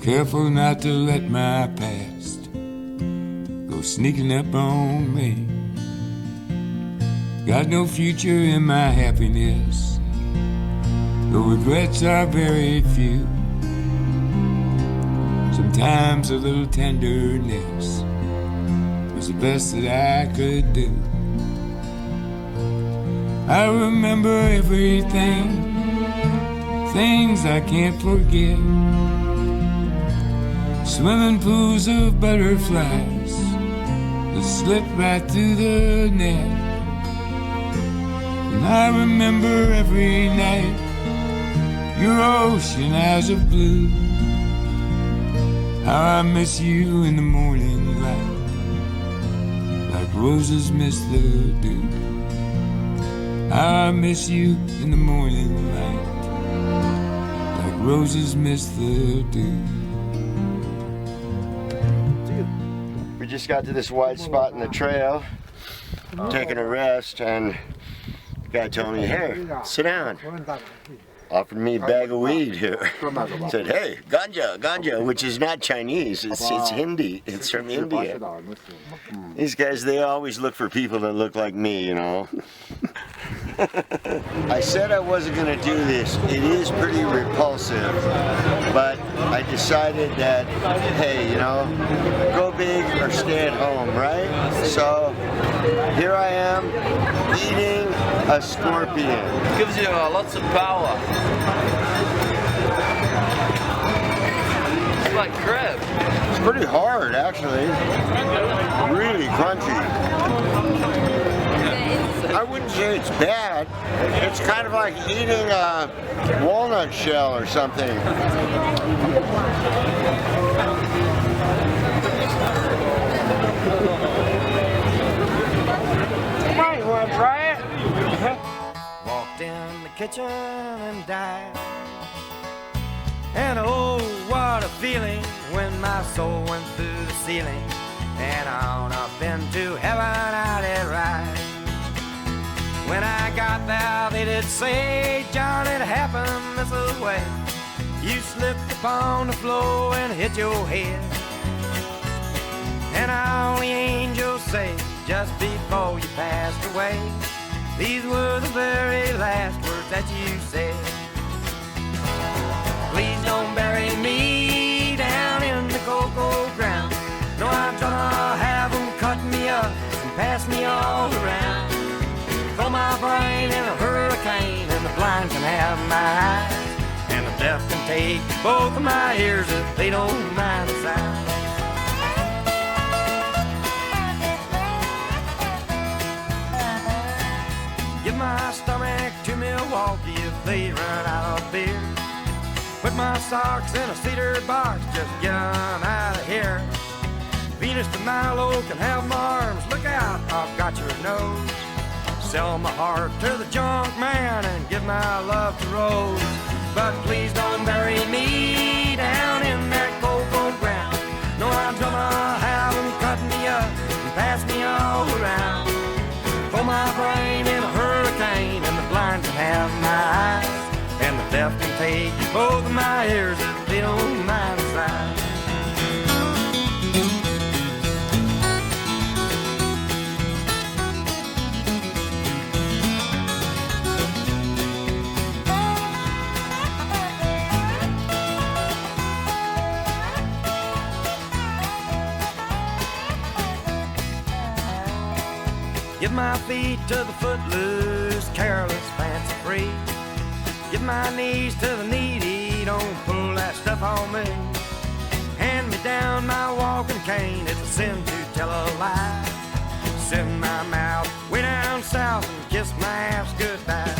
careful not to let my past go sneaking up on me. Got no future in my happiness, though regrets are very few. Sometimes a little tenderness was the best that I could do. I remember everything, things I can't forget. Swimming pools of butterflies that slip right through the net. And I remember every night your ocean eyes of blue. How I miss you in the morning light, like roses miss the dew. I miss you in the morning light, like roses miss the dew. We just got to this wide spot in the trail, taking a rest, and the guy told me, "Here, sit down." Offered me a bag of weed here. Said, "Hey, ganja," which is not Chinese, it's Hindi, it's from India. These guys, they always look for people that look like me, you know. I said I wasn't gonna do this. It is pretty repulsive but I decided that, hey, you know, go big or stay at home, right? So here I am eating a scorpion. Gives you lots of power. It's like crab. It's pretty hard, actually. Really crunchy. I wouldn't say it's bad. It's kind of like eating a walnut shell or something. Come on, you want to try it? Walked in the kitchen and died. And oh, what a feeling when my soul went through the ceiling and on up into heaven I did ride. When I got there, they did say, John, it happened this way. You slipped upon the floor and hit your head. And all the angels say, just before you passed away, these were the very last words that you said. Please don't bury me down in the cocoa ground. No, I'm gonna have them cut me up and pass me all around. Throw my brain in a hurricane, and the blind can have my eyes, and the deaf can take both of my ears if they don't mind the sound. Give my stomach to Milwaukee if they run out of beer. Put my socks in a cedar box, just get 'em out of here. Venus de Milo can have my arms, look out, I've got your nose. Sell my heart to the junk man and give my love to Rose. But please don't bury me down in that cocoa ground. No, I'm gonna have them cut me up and pass me all around. Throw my brain in a hurricane, and the blind can have my eyes, and the deaf can take both of my ears if they don't mind the sound. Give my feet to the footloose, careless, fancy-free. Give my knees to the needy, don't pull that stuff on me. Hand me down my walking cane, it's a sin to tell a lie. Send my mouth way down south and kiss my ass goodbye.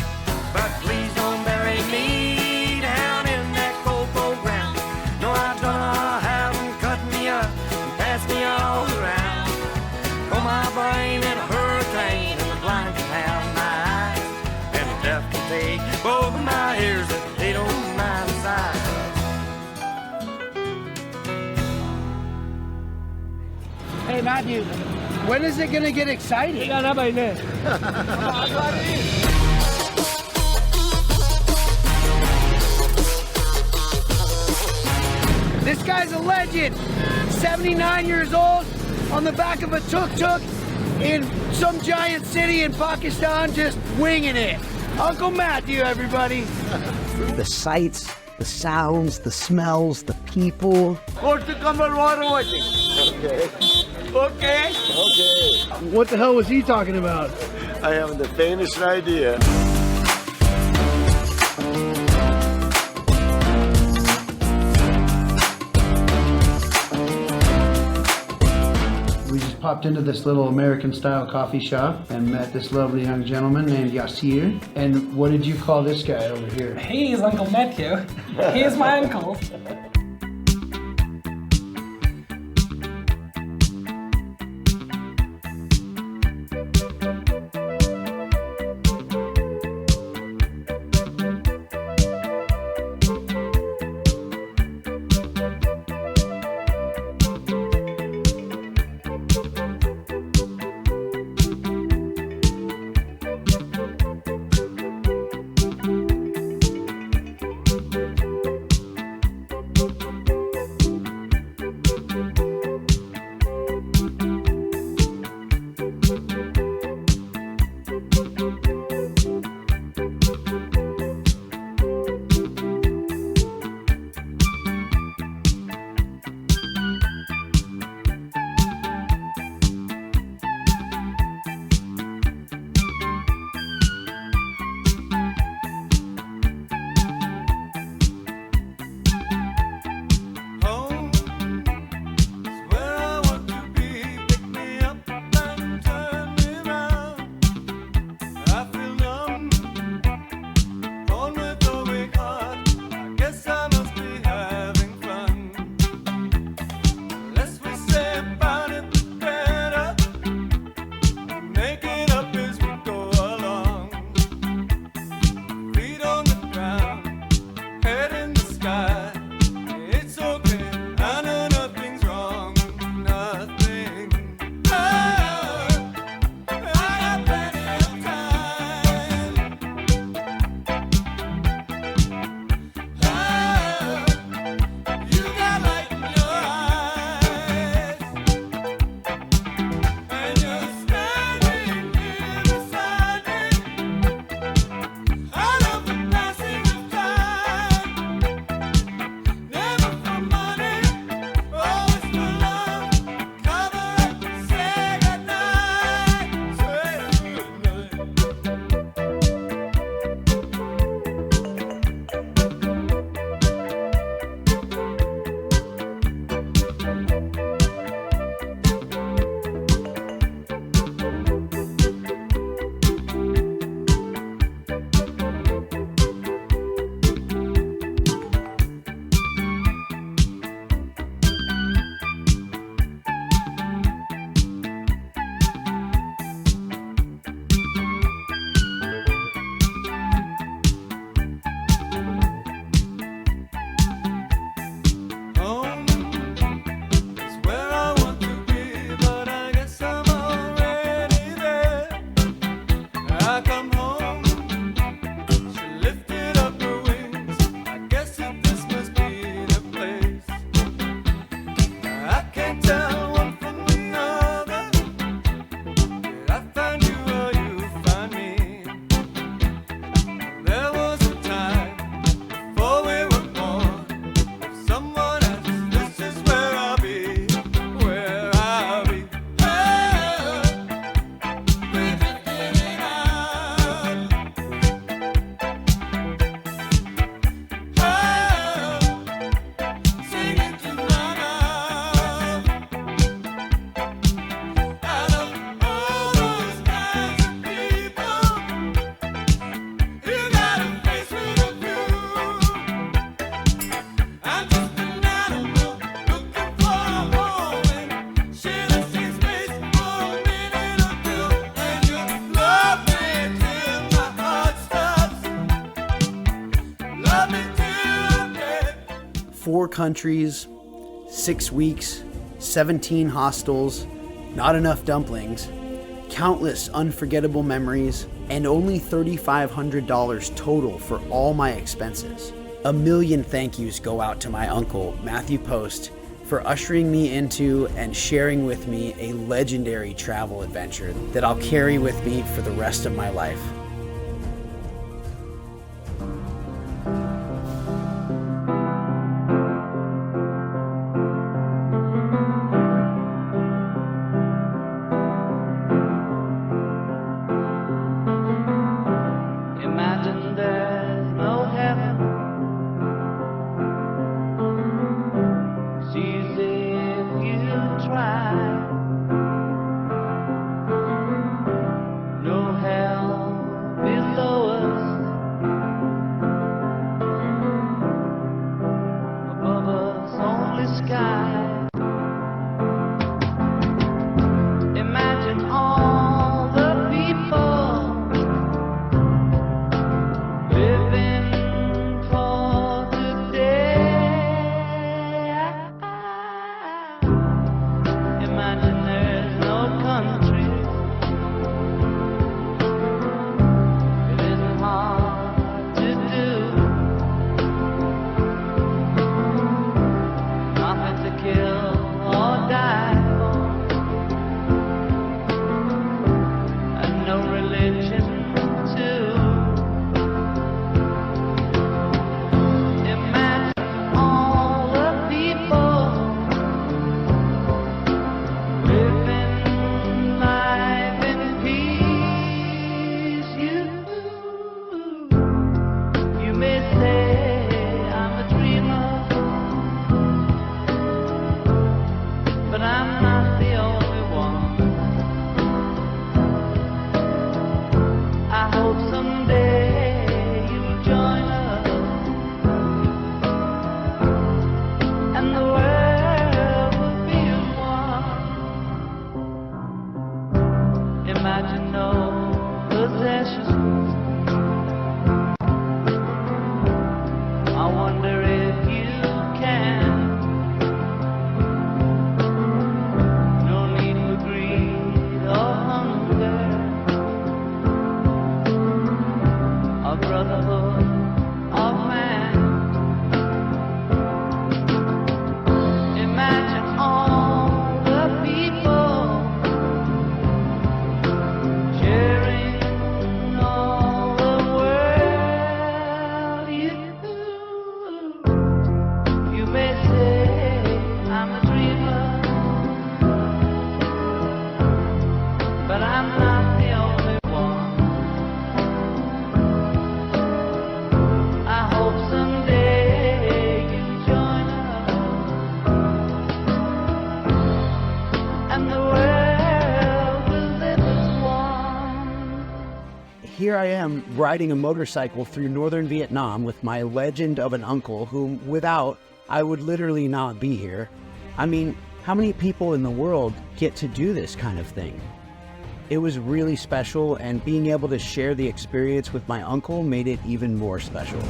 But please don't bury me down in that cocoa ground. No, I'm gonna have them cut me up and pass me all around. Throw my brain in a hurricane, and the blind can have my eyes, and the deaf can take both of my ears if they don't mind the size. Hey, Matthew, when is it going to get exciting? This guy's a legend. 79 years old, on the back of a tuk-tuk in some giant city in Pakistan, just winging it. Uncle Matthew, everybody. The sights, the sounds, the smells, the people. Okay. Okay. What the hell was he talking about? I haven't the faintest idea. We just popped into this little American-style coffee shop and met this lovely young gentleman named Yasir. And what did you call this guy over here? He's Uncle Matthew. He's my uncle. 4 countries, 6 weeks, 17 hostels, not enough dumplings, countless unforgettable memories, and only $3,500 total for all my expenses. A million thank yous go out to my uncle, Matthew Post, for ushering me into and sharing with me a legendary travel adventure that I'll carry with me for the rest of my life. Imagine there's no heaven. It's easy if you try. No hell below us. Above us only sky. Imagine all the people living for today. Imagine there's no country. It isn't hard to do. Nothing to kill or die for, and no religion too. Imagine all the people living life in peace. You may say I'm a dreamer, but I'm not the only one. I hope someday you'll join us, and the world will be one. Imagine no possessions. I wonder if you can. No need for greed or hunger, a brotherhood of man. Imagine all the people sharing all the world. You may say I'm a dreamer, but I'm not the only one. I hope someday you join us, and the world will live as one. Here I am riding a motorcycle through northern Vietnam with my legend of an uncle whom without I would literally not be here. I mean, how many people in the world get to do this kind of thing? It was really special, and being able to share the experience with my uncle made it even more special.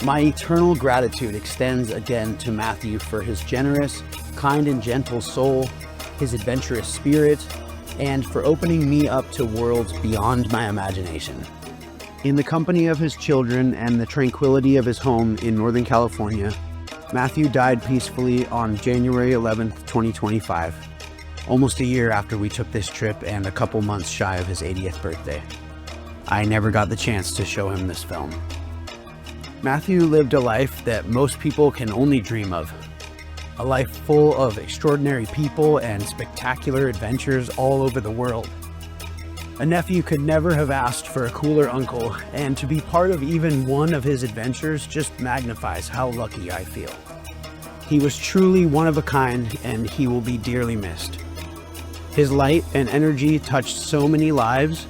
My eternal gratitude extends again to Matthew for his generous, kind and gentle soul, his adventurous spirit, and for opening me up to worlds beyond my imagination. In the company of his children and the tranquility of his home in Northern California, Matthew died peacefully on January 11th, 2025, almost a year after we took this trip and a couple months shy of his 80th birthday. I never got the chance to show him this film. Matthew lived a life that most people can only dream of. A life full of extraordinary people and spectacular adventures all over the world. A nephew could never have asked for a cooler uncle, and to be part of even one of his adventures just magnifies how lucky I feel. He was truly one of a kind, and he will be dearly missed. His light and energy touched so many lives,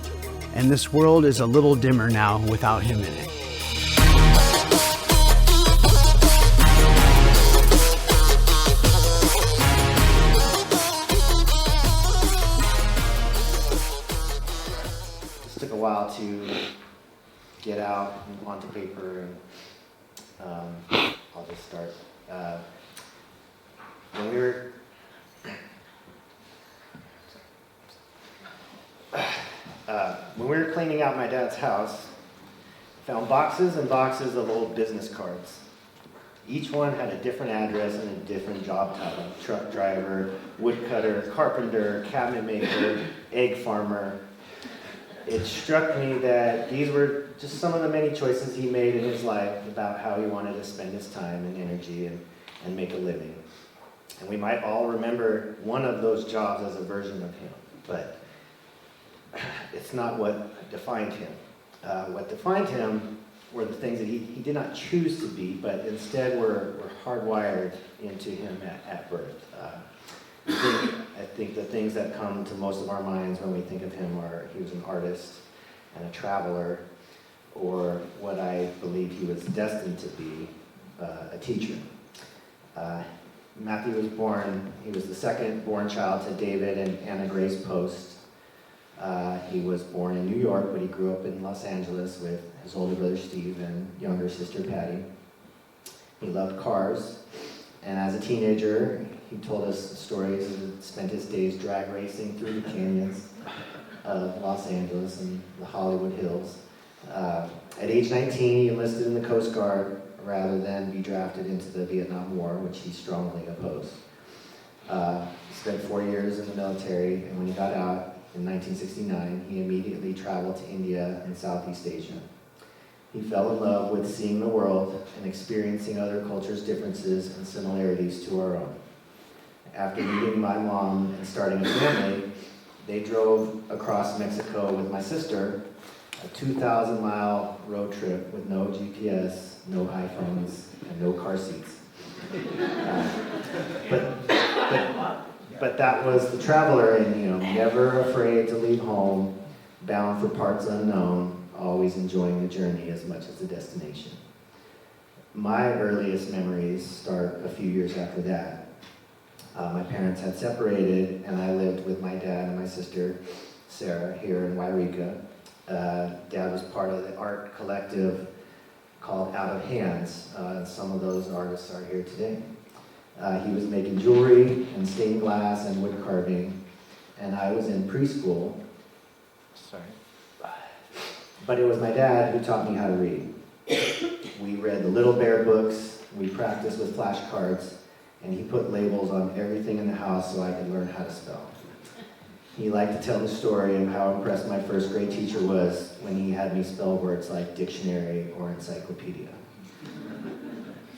and this world is a little dimmer now without him in it. while to get out onto paper, and I'll just start. When we were cleaning out my dad's house, found boxes and boxes of old business cards. Each one had a different address and a different job title: truck driver, woodcutter, carpenter, cabinet maker, egg farmer. It struck me that these were just some of the many choices he made in his life about how he wanted to spend his time and energy and make a living. And we might all remember one of those jobs as a version of him, but it's not what defined him. What defined him were the things that he did not choose to be, but instead were hardwired into him at birth. I think the things that come to most of our minds when we think of him are he was an artist and a traveler, or what I believe he was destined to be, a teacher. Matthew was born, he was the second born child to David and Anna Grace Post. He was born in New York, but he grew up in Los Angeles with his older brother Steve and younger sister Patty. He loved cars, and as a teenager, he told us stories and spent his days drag racing through the canyons of Los Angeles and the Hollywood Hills. At age 19, he enlisted in the Coast Guard rather than be drafted into the Vietnam War, which he strongly opposed. He spent 4 years in the military, and when he got out in 1969, he immediately traveled to India and Southeast Asia. He fell in love with seeing the world and experiencing other cultures' differences and similarities to our own. After meeting my mom and starting a family, they drove across Mexico with my sister, a 2,000-mile road trip with no GPS, no iPhones, and no car seats. But that was the traveler in him, never afraid to leave home, bound for parts unknown, always enjoying the journey as much as the destination. My earliest memories start a few years after that. My parents had separated, and I lived with my dad and my sister, Sarah, here in Yreka. Dad was part of the art collective called Out of Hands. Some of those artists are here today. He was making jewelry and stained glass and wood carving, and I was in preschool. Sorry. But it was my dad who taught me how to read. We read the Little Bear books, we practiced with flashcards, and he put labels on everything in the house so I could learn how to spell. He liked to tell the story of how impressed my first grade teacher was when he had me spell words like dictionary or encyclopedia.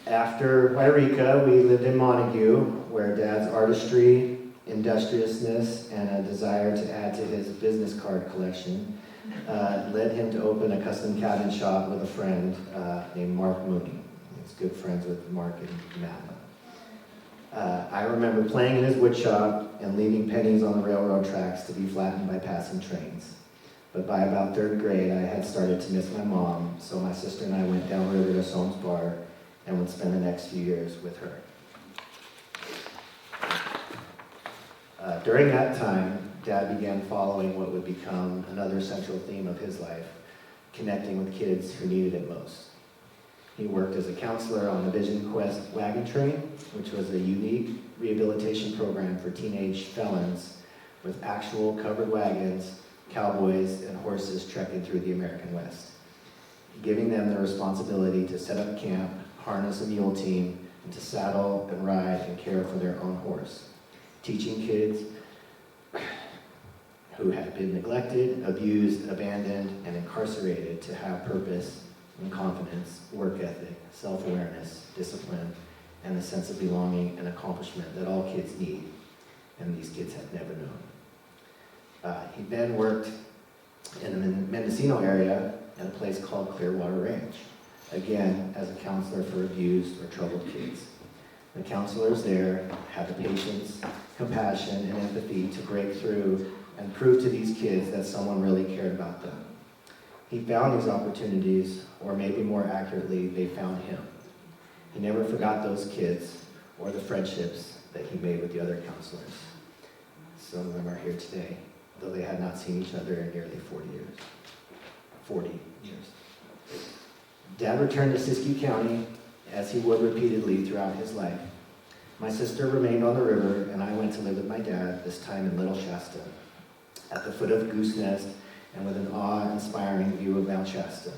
After Yreka, we lived in Montague, where Dad's artistry, industriousness, and a desire to add to his business card collection led him to open a custom cabinet shop with a friend named Mark Mooney. He's good friends with Mark and Matt. I remember playing in his wood shop and leaving pennies on the railroad tracks to be flattened by passing trains. But by about 3rd grade, I had started to miss my mom, so my sister and I went downriver to Soames Bar and would spend the next few years with her. During that time, Dad began following what would become another central theme of his life, connecting with kids who needed it most. He worked as a counselor on the Vision Quest wagon train, which was a unique rehabilitation program for teenage felons with actual covered wagons, cowboys, and horses trekking through the American West, giving them the responsibility to set up camp, harness a mule team, and to saddle and ride and care for their own horse, teaching kids who had been neglected, abused, abandoned, and incarcerated to have purpose and confidence, work ethic, self-awareness, discipline, and a sense of belonging and accomplishment that all kids need, and these kids have never known. He then worked in the Mendocino area at a place called Clearwater Ranch, again as a counselor for abused or troubled kids. The counselors there had the patience, compassion, and empathy to break through and prove to these kids that someone really cared about them. He found these opportunities, or maybe more accurately, they found him. He never forgot those kids or the friendships that he made with the other counselors. Some of them are here today, though they had not seen each other in nearly 40 years. 40 years. Dad returned to Siskiyou County as he would repeatedly throughout his life. My sister remained on the river, and I went to live with my dad, this time in Little Shasta, at the foot of Goose Nest and with an awe-inspiring view of Mount Shasta.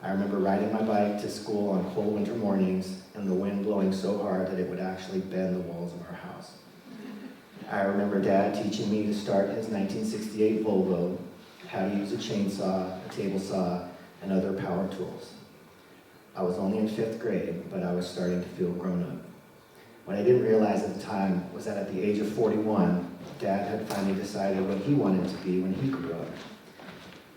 I remember riding my bike to school on cold winter mornings and the wind blowing so hard that it would actually bend the walls of our house. I remember Dad teaching me to start his 1968 Volvo, how to use a chainsaw, a table saw, and other power tools. I was only in 5th grade, but I was starting to feel grown up. What I didn't realize at the time was that at the age of 41, Dad had finally decided what he wanted to be when he grew up.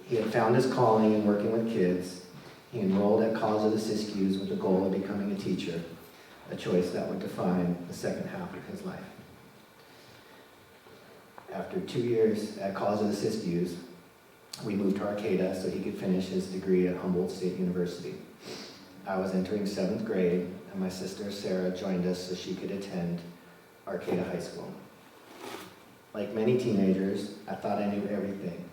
He had found his calling in working with kids. He enrolled at College of the Siskiyous with the goal of becoming a teacher, a choice that would define the second half of his life. After 2 years at College of the Siskiyous, we moved to Arcata so he could finish his degree at Humboldt State University. I was entering 7th grade, and my sister Sarah joined us so she could attend Arcata High School. Like many teenagers, I thought I knew everything.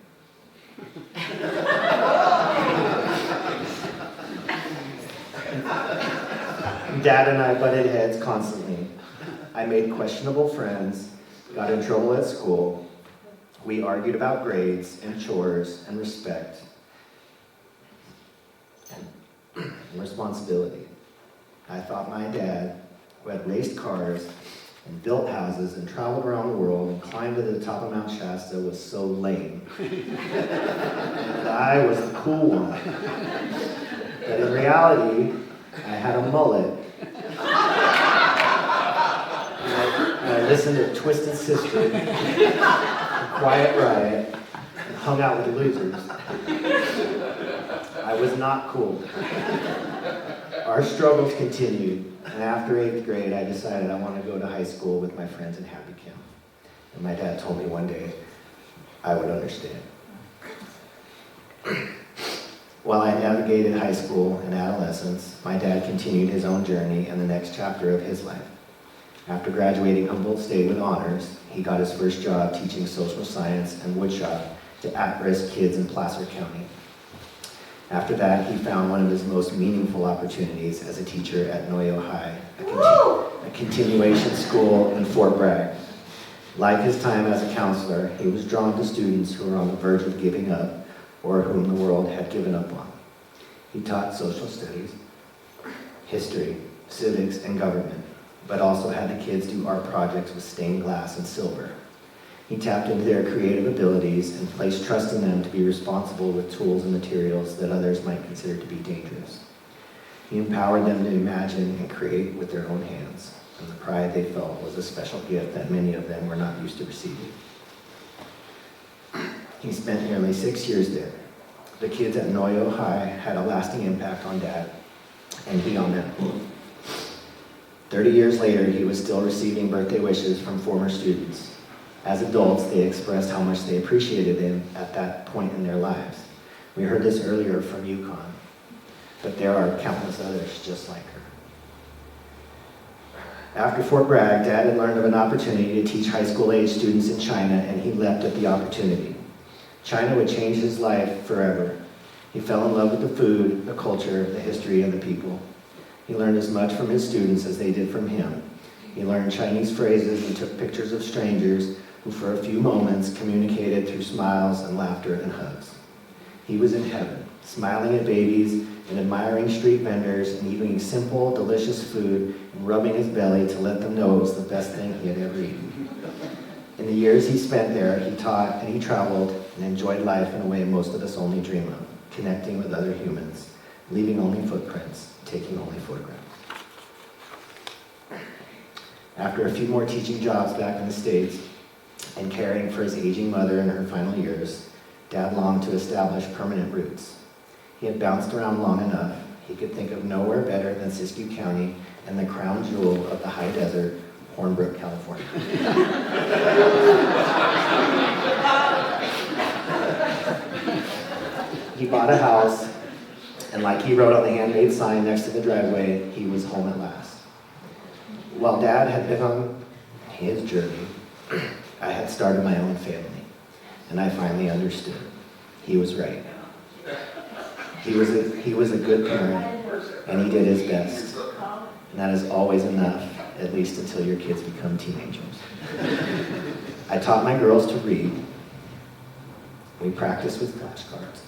Dad and I butted heads constantly. I made questionable friends, got in trouble at school. We argued about grades and chores and respect and responsibility. I thought my dad, who had raced cars and built houses and traveled around the world and climbed to the top of Mount Shasta, was so lame. And I was the cool one. But in reality, I had a mullet. And I listened to Twisted Sister, Quiet Riot, and hung out with losers. I was not cool. Our struggles continued, and after 8th grade, I decided I wanted to go to high school with my friends in Happy Camp. And my dad told me one day I would understand. While I navigated high school and adolescence, my dad continued his own journey in the next chapter of his life. After graduating Humboldt State with honors, he got his first job teaching social science and woodshop to at-risk kids in Placer County. After that, he found one of his most meaningful opportunities as a teacher at Noyo High, a continuation school in Fort Bragg. Like his time as a counselor, he was drawn to students who were on the verge of giving up or whom the world had given up on. He taught social studies, history, civics, and government, but also had the kids do art projects with stained glass and silver. He tapped into their creative abilities and placed trust in them to be responsible with tools and materials that others might consider to be dangerous. He empowered them to imagine and create with their own hands, and the pride they felt was a special gift that many of them were not used to receiving. He spent nearly 6 years there. The kids at Noyo High had a lasting impact on Dad, and he on them. 30 years later, he was still receiving birthday wishes from former students. As adults, they expressed how much they appreciated him at that point in their lives. We heard this earlier from Yukon, but there are countless others just like her. After Fort Bragg, Dad had learned of an opportunity to teach high school-age students in China, and he leapt at the opportunity. China would change his life forever. He fell in love with the food, the culture, the history, and the people. He learned as much from his students as they did from him. He learned Chinese phrases and took pictures of strangers who for a few moments communicated through smiles and laughter and hugs. He was in heaven, smiling at babies and admiring street vendors and eating simple, delicious food and rubbing his belly to let them know it was the best thing he had ever eaten. In the years he spent there, he taught and he traveled and enjoyed life in a way most of us only dream of, connecting with other humans, leaving only footprints, taking only photographs. After a few more teaching jobs back in the States and caring for his aging mother in her final years, Dad longed to establish permanent roots. He had bounced around long enough. He could think of nowhere better than Siskiyou County and the crown jewel of the high desert, Hornbrook, California. He bought a house, and like he wrote on the handmade sign next to the driveway, he was home at last. While Dad had been on his journey, I had started my own family, and I finally understood. He was right. He was a good parent, and he did his best. And that is always enough, at least until your kids become teenagers. I taught my girls to read. We practiced with flashcards.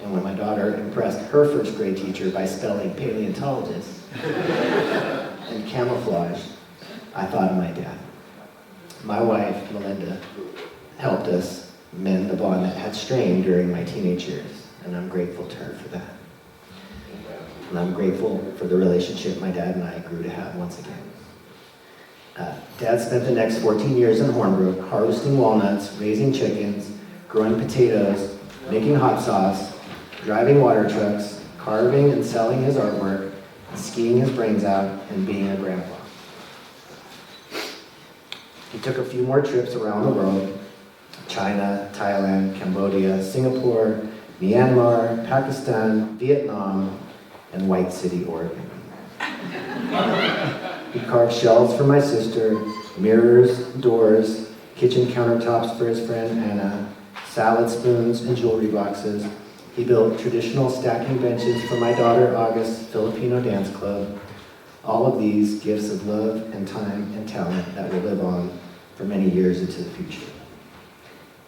And when my daughter impressed her first grade teacher by spelling paleontologist and camouflage, I thought of my dad. My wife, Melinda, helped us mend the bond that had strained during my teenage years, and I'm grateful to her for that. And I'm grateful for the relationship my dad and I grew to have once again. Dad spent the next 14 years in Hornbrook harvesting walnuts, raising chickens, growing potatoes, making hot sauce, driving water trucks, carving and selling his artwork, skiing his brains out, and being a grandpa. He took a few more trips around the world: China, Thailand, Cambodia, Singapore, Myanmar, Pakistan, Vietnam, and White City, Oregon. He carved shelves for my sister, mirrors, doors, kitchen countertops for his friend Anna, salad spoons and jewelry boxes. He built traditional stacking benches for my daughter August's Filipino dance club. All of these gifts of love and time and talent that will live on for many years into the future.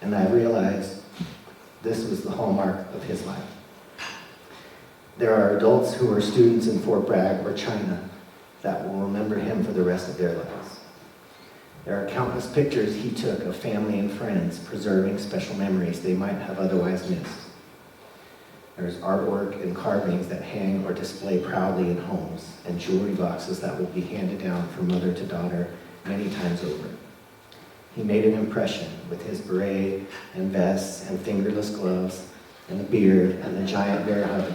And I realized this was the hallmark of his life. There are adults who are students in Fort Bragg or China that will remember him for the rest of their lives. There are countless pictures he took of family and friends, preserving special memories they might have otherwise missed. There's artwork and carvings that hang or display proudly in homes, and jewelry boxes that will be handed down from mother to daughter many times over. He made an impression with his beret and vests and fingerless gloves and the beard and the giant bear hug.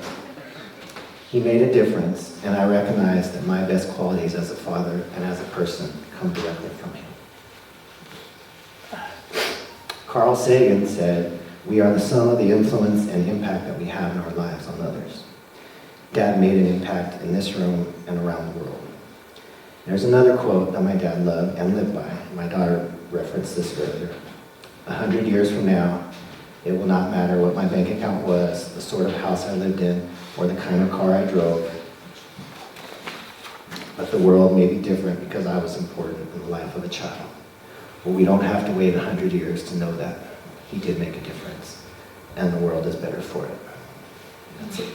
He made a difference, and I recognize that my best qualities as a father and as a person come directly from him. Carl Sagan said, "We are the sum of the influence and impact that we have in our lives on others." Dad made an impact in this room and around the world. There's another quote that my dad loved and lived by. My daughter referenced this earlier. 100 years from now, it will not matter what my bank account was, the sort of house I lived in, or the kind of car I drove. But the world may be different because I was important in the life of a child. Well, we don't have to wait 100 years to know that. He did make a difference, and the world is better for it. That's it.